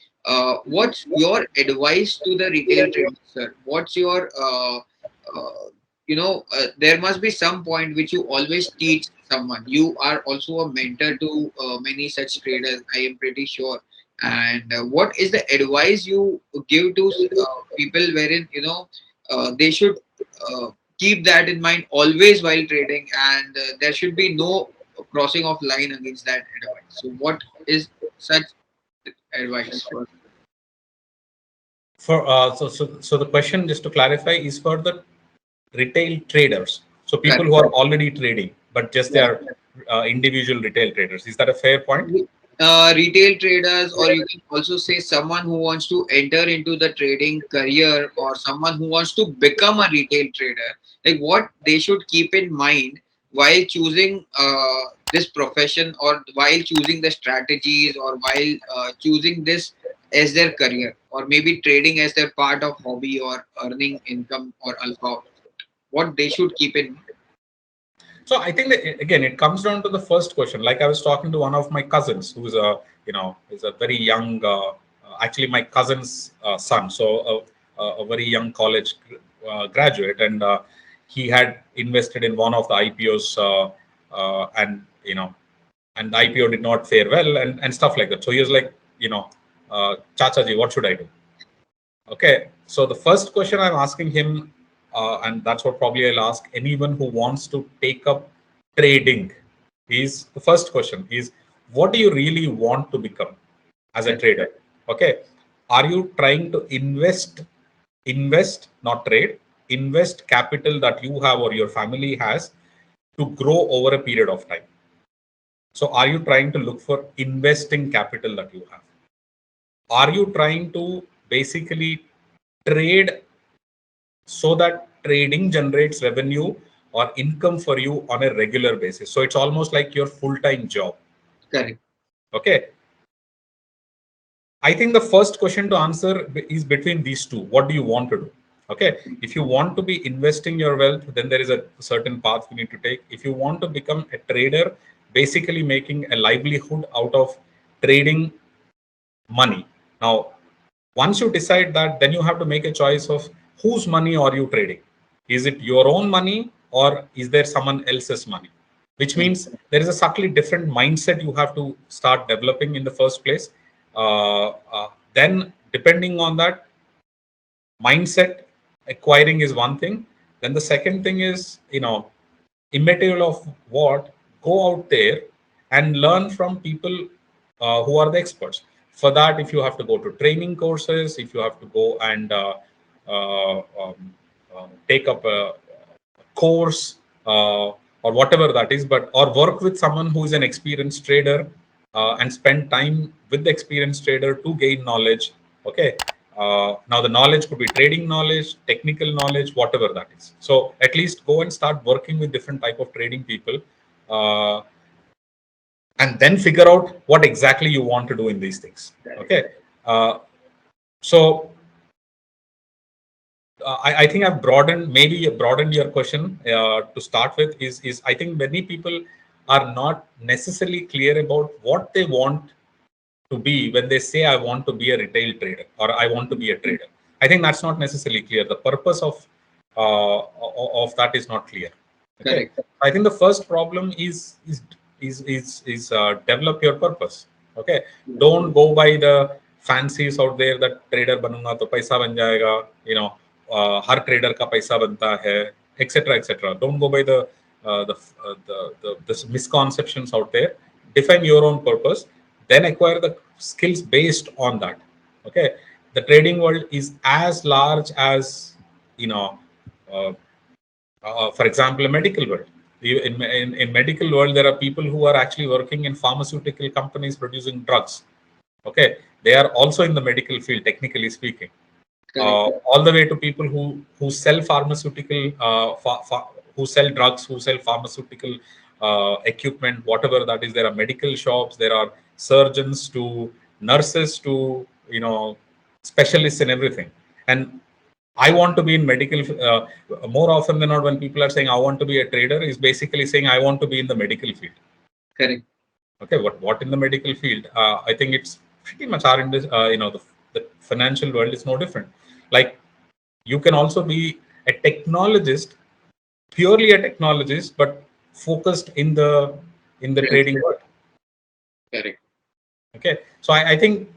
What's your advice to the retail trader, sir? What's your, there must be some point which you always teach someone. You are also a mentor to many such traders, I am pretty sure. And what is the advice you give to people wherein, they should keep that in mind always while trading, and there should be no crossing of line against that advice. So what is such advice for? For so the question, just to clarify, is for the retail traders. So people Correct. who are already trading, but just they Yeah. are individual retail traders. Is that a fair point? Retail traders, or you can also say someone who wants to enter into the trading career, or someone who wants to become a retail trader, like what they should keep in mind while choosing this profession, or while choosing the strategies, or while choosing this as their career, or maybe trading as their part of hobby or earning income or alpha out of it. What they should keep in mind. So I think that again, it comes down to the first question. Like I was talking to one of my cousins, who's a is a very young, actually my cousin's son, so a very young college graduate, and he had invested in one of the IPOs, and and the IPO did not fare well, and stuff like that. So he was like, Chacha ji, what should I do? Okay, so the first question I'm asking him, and that's what probably I'll ask anyone who wants to take up trading, is the first question is, what do you really want to become as a Correct. trader? Okay, are you trying to invest, not trade, invest capital that you have or your family has to grow over a period of time? So, are you trying to look for investing capital that you have? Are you trying to basically trade so that trading generates revenue or income for you on a regular basis? So it's almost like your full-time job. Correct. Okay. I think the first question to answer is between these two. What do you want to do? Okay. If you want to be investing your wealth, then there is a certain path you need to take. If you want to become a trader, basically making a livelihood out of trading money. Now, once you decide that, then you have to make a choice of whose money are you trading. Is it your own money or is there someone else's money? Which Mm. means there is a subtly different mindset you have to start developing in the first place. Then, depending on that mindset, acquiring is one thing. Then the second thing is, immaterial of what, go out there and learn from people who are the experts. For that, if you have to go to training courses, if you have to go and take up a course, or whatever that is, but or work with someone who is an experienced trader, and spend time with the experienced trader to gain knowledge. Okay. Now the knowledge could be trading knowledge, technical knowledge, whatever that is. So at least go and start working with different type of trading people. Uh, and then figure out what exactly you want to do in these things. Okay. So I think I've broadened your question to start with. Is I think many people are not necessarily clear about what they want to be when they say I want to be a retail trader or I want to be a trader. I think that's not necessarily clear. The purpose of that is not clear. Okay, Correct. I think the first problem is develop your purpose. Okay, don't go by the fancies out there that trader banunga to paisa ban jayega. You know, har trader ka paisa banta hai, etc. etc. Don't go by the misconceptions out there. Define your own purpose, then acquire the skills based on that. Okay, the trading world is as large as, you know, uh, for example, a medical world. In medical world, there are people who are actually working in pharmaceutical companies producing drugs. Okay, they are also in the medical field, technically speaking. Correct. All the way to people who sell pharmaceutical, who sell drugs, who sell pharmaceutical equipment, whatever that is. There are medical shops, there are surgeons to nurses to, you know, specialists in everything. And I want to be in medical. More often than not, when people are saying I want to be a trader, is basically saying I want to be in the medical field. Correct. Okay, what in the medical field? I think it's pretty much our you know, the financial world is no different. Like, you can also be a technologist, purely a technologist, but focused in the Correct. trading world. Correct. Okay, so I think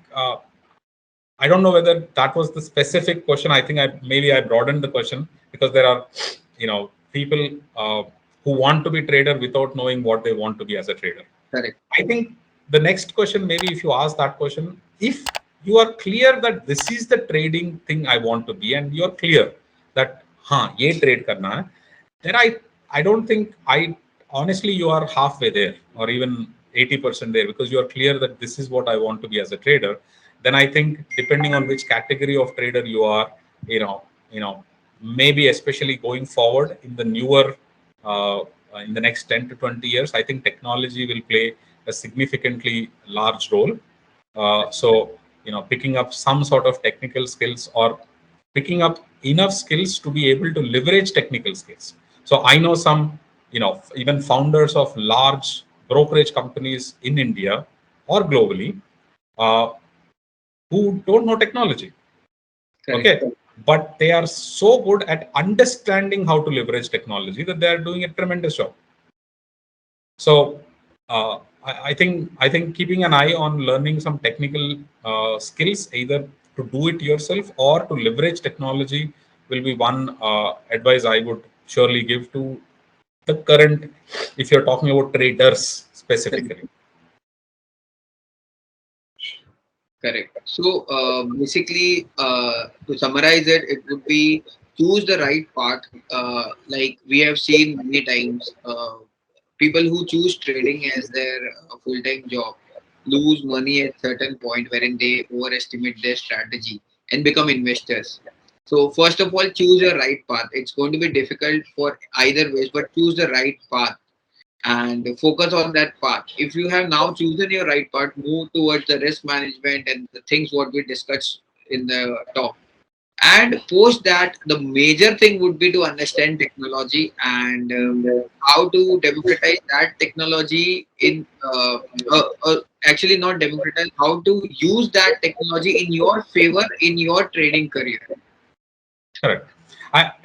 I don't know whether that was the specific question. I think I broadened the question, because there are, you know, people who want to be trader without knowing what they want to be as a trader. Correct. I think the next question, maybe if you ask that question, if you are clear that this is the trading thing I want to be, and you're clear that, ye trade karna hai, then I don't think honestly, you are halfway there, or even 80% there, because you are clear that this is what I want to be as a trader. Then I think, depending on which category of trader you are, you know, maybe especially going forward in the newer, in the next 10 to 20 years, I think technology will play a significantly large role. So, you know, picking up some sort of technical skills, or picking up enough skills to be able to leverage technical skills. So I know some, you know, even founders of large brokerage companies in India or globally, uh, who don't know technology. Correct. Okay, but they are so good at understanding how to leverage technology that they are doing a tremendous job. So I think keeping an eye on learning some technical skills, either to do it yourself or to leverage technology, will be one advice I would surely give to the current, if you're talking about traders specifically. Correct. So basically, to summarize it, it would be choose the right path. Like we have seen many times, people who choose trading as their full-time job lose money at certain point wherein they overestimate their strategy and become investors. So first of all, choose your right path. It's going to be difficult for either ways, but choose the right path and focus on that path. If you have now chosen your right path, move towards the risk management and the things what we discussed in the talk. And post that, the major thing would be to understand technology and how to democratize that technology in actually not democratize, how to use that technology in your favor in your trading career. Correct.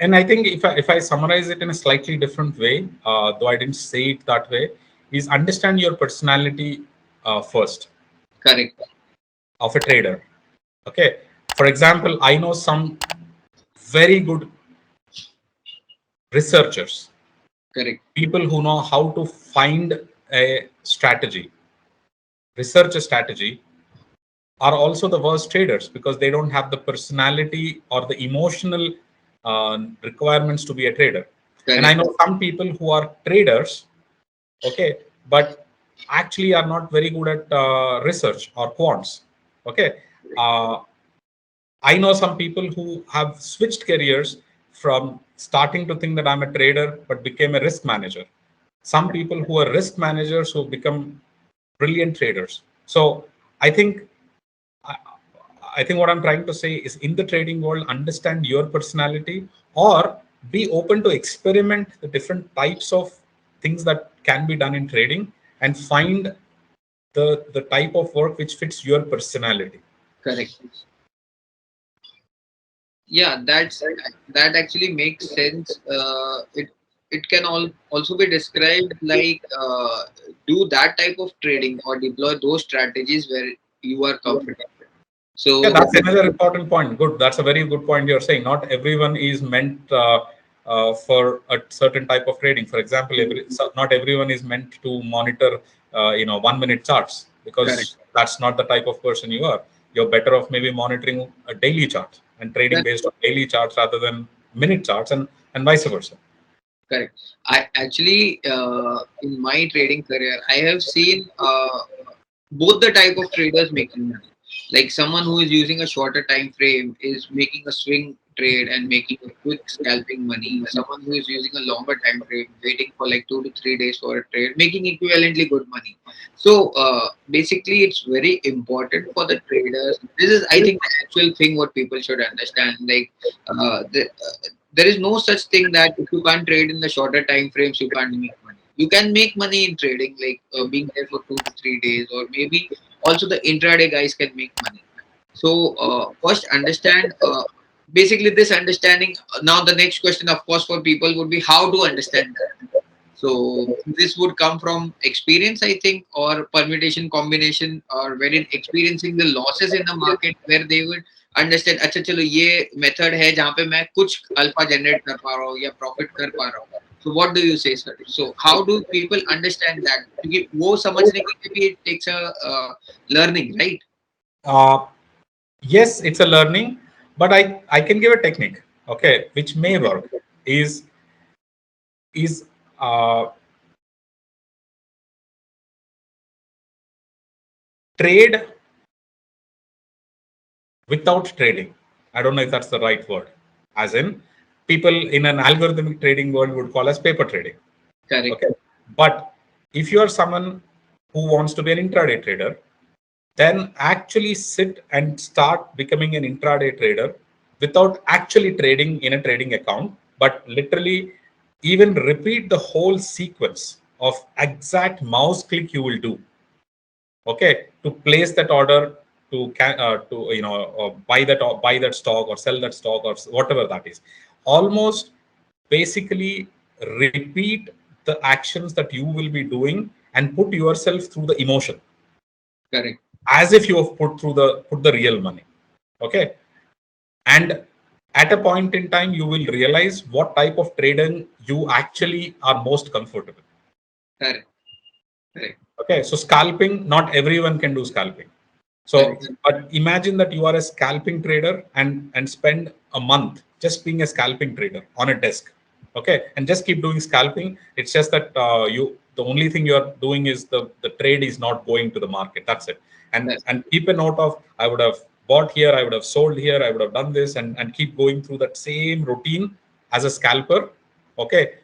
And I think if I summarize it in a slightly different way, though I didn't say it that way, is understand your personality first Correct. of a trader. Okay. For example, I know some very good researchers, Correct. people who know how to find a strategy, research a strategy, are also the worst traders, because they don't have the personality or the emotional requirements to be a trader. And I Correct. know some people who are traders, okay, but actually are not very good at research or quants. Okay. Uh, I know some people who have switched careers from starting to think that I'm a trader, but became a risk manager. Some people who are risk managers who become brilliant traders. So I think I, I think what I'm trying to say is, in the trading world, understand your personality, or be open to experiment the different types of things that can be done in trading, and find the type of work which fits your personality. Correct. Yeah, that actually makes sense. It can also be described like do that type of trading or deploy those strategies where you are comfortable. Yeah, So that's another important point. Good. That's a very good point you're saying. Not everyone is meant for a certain type of trading. For example, not everyone is meant to monitor, 1 minute charts, correct, because that's not the type of person you are. You're better off maybe monitoring a daily chart and trading correct, based on daily charts rather than minute charts, and vice versa. correct. I actually in my trading career, I have seen both the type of traders making money. Like someone who is using a shorter time frame is making a swing trade and making a quick scalping money. Someone who is using a longer time frame, waiting for like 2 to 3 days for a trade, making equivalently good money. So basically, it's very important for the traders. This is, I think, the actual thing what people should understand. Like there is no such thing that if you can't trade in the shorter time frames, you can't make money. You can make money in trading, like being there for 2 to 3 days, or maybe also the intraday guys can make money. So first understand. Basically, this understanding. Now, the next question, of course, for people would be how to understand that. So this would come from experience, I think, or permutation combination, or wherein experiencing the losses in the market, where they would understand. अच्छा चलो ये method है जहाँ पे मैं कुछ alpha generate कर पा रहा हूँ या profit कर पा रहा हूँ. So what do you say, sir? So how do people understand that? क्योंकि वो समझने के लिए भी it takes a learning, right? Uh, yes, it's a learning, but I can give a technique, okay, which may work. Is trade without trading. I don't know if that's the right word. As in, people in an algorithmic trading world would call as paper trading. Correct. Okay. But if you are someone who wants to be an intraday trader, then actually sit and start becoming an intraday trader without actually trading in a trading account, but literally even repeat the whole sequence of exact mouse click you will do, okay, to place that order, to buy that stock or sell that stock or whatever that is. Almost basically repeat the actions that you will be doing and put yourself through the emotion, Correct. as if you have put the real money, okay. And at a point in time you will realize what type of trading you actually are most comfortable. Correct. Correct. Okay, so scalping, not everyone can do scalping. So, Correct. but imagine that you are a scalping trader and spend a month just being a scalping trader on a desk, okay, and just keep doing scalping. It's just that the only thing you are doing is the trade is not going to the market. That's it. That's And keep a note of, I would have bought here, I would have sold here, I would have done this, and keep going through that same routine as a scalper, okay.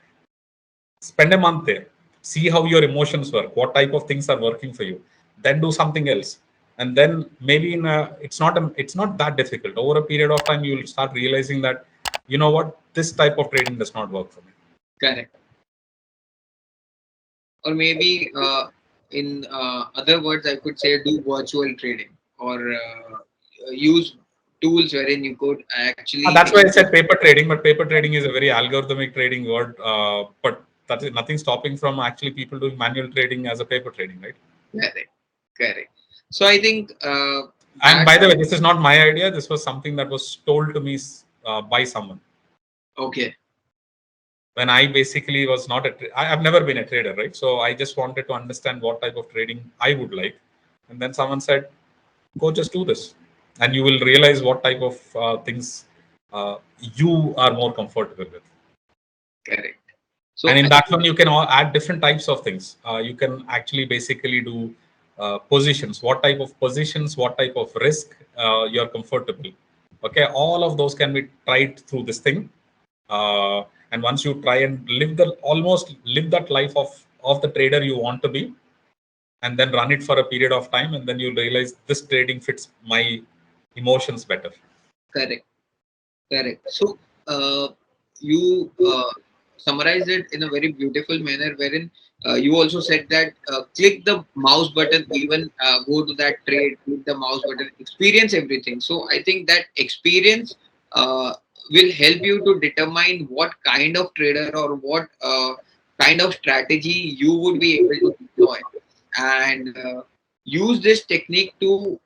Spend a month there, see how your emotions work, what type of things are working for you, then do something else. And then maybe it's not that difficult. Over a period of time you will start realizing that, you know what, this type of trading does not work for me. correct. Or maybe in other words, I could say do virtual trading, or use tools wherein you could actually That's why I said paper trading, but paper trading is a very algorithmic trading word, but that is nothing stopping from actually people doing manual trading as a paper trading, right? correct, correct. So I think And that by the way, this is not my idea. This was something that was told to me by someone okay, when I basically was not I've never been a trader, right? So I just wanted to understand what type of trading I would like. And then someone said, go just do this. And you will realize what type of things you are more comfortable with. correct. And So in I that think one, you can add different types of things. You can actually basically do positions, what type of positions, what type of risk you're comfortable. Okay, all of those can be tried through this thing. And once you try and almost live that life of the trader you want to be, and then run it for a period of time, and then you'll realize this trading fits my emotions better. Correct. Correct. So, you summarized it in a very beautiful manner, wherein you also said that click the mouse button, even go to that trade, click the mouse button, experience everything. So, I think that experience will help you to determine what kind of trader or what kind of strategy you would be able to deploy, and use this technique to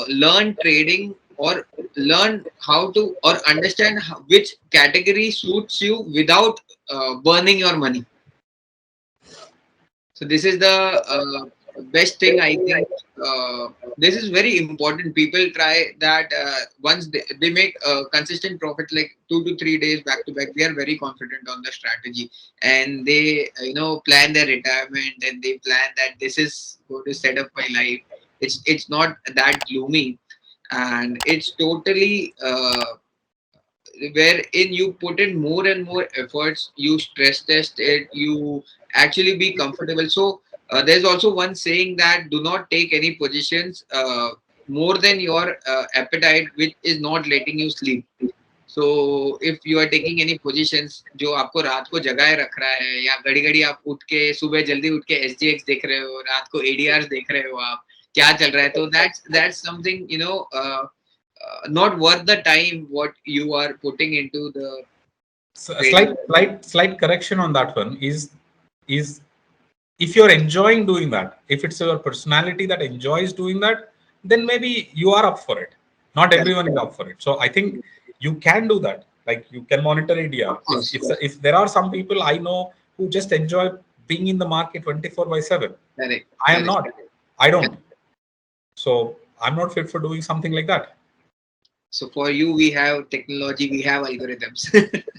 learn trading or learn how to or understand which category suits you without burning your money. So this is the best thing I think. This is very important. People try that once they make consistent profit like 2 to 3 days back to back. They are very confident on the strategy, and they plan their retirement, and they plan that this is going to set up my life. It's not that gloomy, and it's totally wherein you put in more and more efforts, you stress test it, you actually be comfortable. So there's also one saying that do not take any positions more than your appetite, which is not letting you sleep. So if you are taking any positions जो आपको रात को जगाए रख रहा है, या घड़ी घड़ी आप उठ के सुबह जल्दी उठ के SGX देख रहे हो, रात को ADRs देख रहे हो, आप क्या चल रहा है, तो that's something not worth the time what you are putting into the So a trading. slight correction on that one is if you're enjoying doing that, if it's your personality that enjoys doing that, then maybe you are up for it. Not Correct. everyone is up for it. So I think you can do that. Like you can monitor Of ADR. course. If there are some people I know who just enjoy being in the market 24/7, Correct. I am Correct. not. I Correct. don't. So I'm not fit for doing something like that. So for you, we have technology, we have algorithms.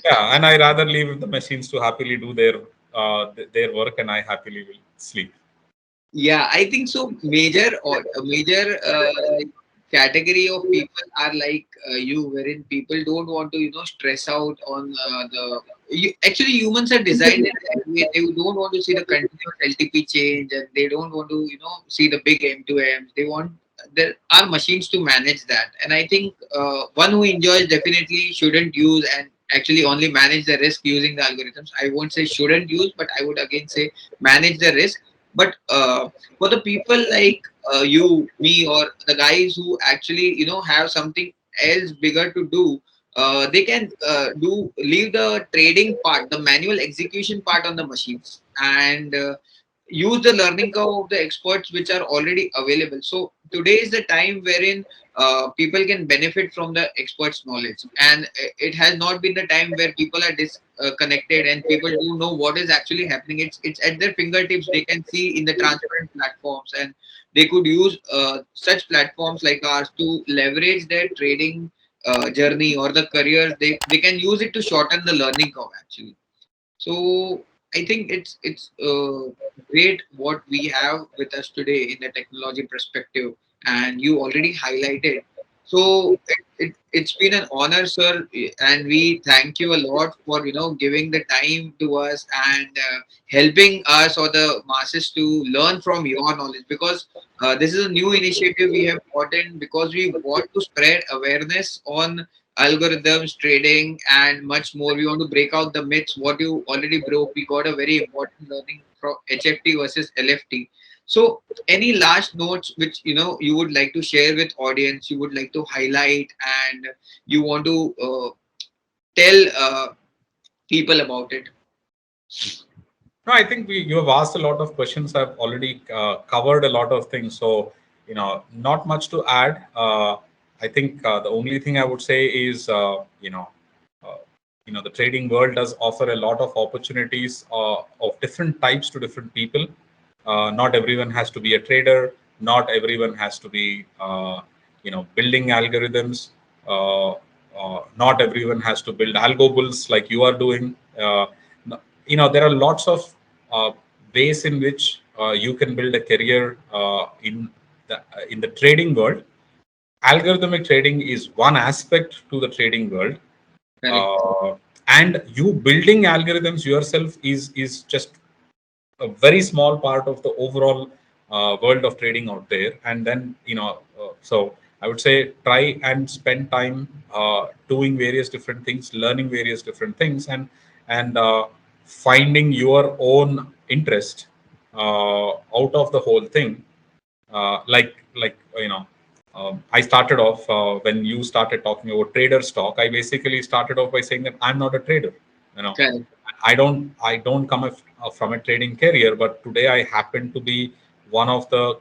Yeah, and I rather leave the machines to happily do their work, and I happily will sleep. Yeah, I think so. Major or a major like category of people are like you, wherein people don't want to stress out on actually humans are designed in that way. They don't want to see the continuous LTP change, and they don't want to see the big M2Ms. They want there are machines to manage that, and I think one who enjoys definitely shouldn't use and actually only manage the risk using the algorithms. I won't say shouldn't use, but I would again say manage the risk. But for the people like you, me, or the guys who actually have something else bigger to do, they can do leave the trading part, the manual execution part on the machines, and use the learning curve of the experts which are already available. So today is the time wherein people can benefit from the experts knowledge, and it has not been the time where people are disconnected and people don't know what is actually happening. It's at their fingertips. They can see in the transparent platforms, and they could use such platforms like ours to leverage their trading journey or the careers. They can use it to shorten the learning curve actually. So I think it's great what we have with us today in the technology perspective, and you already highlighted. So it's been an honor, sir, and we thank you a lot for giving the time to us and helping us or the masses to learn from your knowledge, because this is a new initiative we have brought in because we want to spread awareness on algorithms, trading, and much more. We want to break out the myths. What you already broke, we got a very important learning from HFT versus LFT. So, any last notes which you would like to share with audience, you would like to highlight, and you want to tell people about it? No, I think you have asked a lot of questions. I've already covered a lot of things. So, not much to add. I think the only thing I would say is, uh, the trading world does offer a lot of opportunities of different types to different people. Not everyone has to be a trader. Not everyone has to be, building algorithms. Not everyone has to build AlgoBulls like you are doing. There are lots of uh, ways in which you can build a career in the trading world. Algorithmic trading is one aspect to the trading world, Correct. uh, and you building algorithms yourself is just a very small part of the overall world of trading out there. And then, so I would say try and spend time doing various different things, learning various different things, and finding your own interest out of the whole thing. I started off when you started talking about trader stock. I basically started off by saying that I'm not a trader. You know, Correct. I don't come from a trading career, but today I happen to be one of the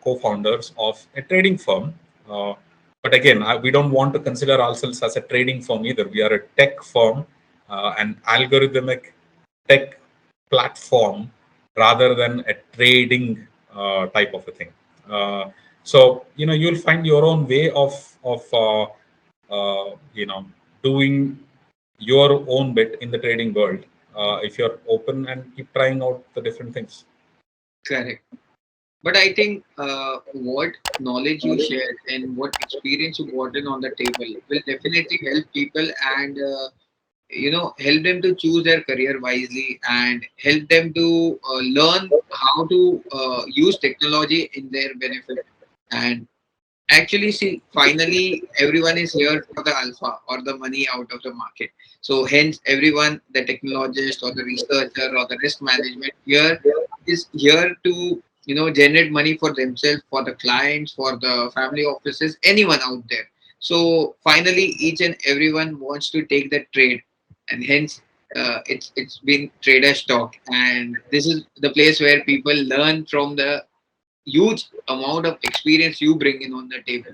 co-founders of a trading firm. Uh, but again, we don't want to consider ourselves as a trading firm either. We are a tech firm, an algorithmic tech platform rather than a trading type of a thing. So you'll find your own way of doing your own bit in the trading world if you're open and keep trying out the different things. Correct. But I think what knowledge you shared and what experience you brought in on the table will definitely help people and help them to choose their career wisely and help them to learn how to use technology in their benefit. And actually, see, finally, everyone is here for the alpha or the money out of the market. So, hence, everyone, the technologist or the researcher or the risk management here is here to generate money for themselves, for the clients, for the family offices, anyone out there. So, finally, each and everyone wants to take that trade, and hence, it's been trader stock, and this is the place where people learn from the huge amount of experience you bring in on the table.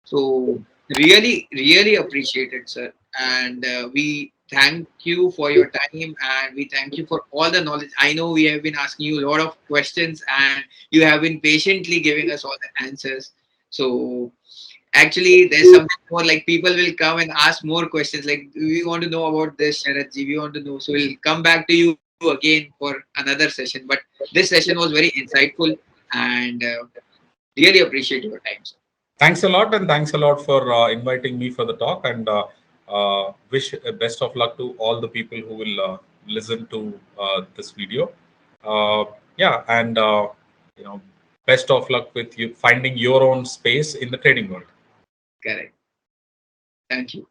So really, really appreciate it, sir. And we thank you for your time and we thank you for all the knowledge. I know we have been asking you a lot of questions and you have been patiently giving us all the answers. So actually, there's something more like people will come and ask more questions. Like, we want to know about this, Sharath ji. We want to know. So we'll come back to you again for another session. But this session was very insightful and really appreciate your time, sir. Thanks a lot, and thanks a lot for inviting me for the talk. And wish best of luck to all the people who will listen to this video. Uh, yeah, and you know, best of luck with you finding your own space in the trading world. Correct. Thank you.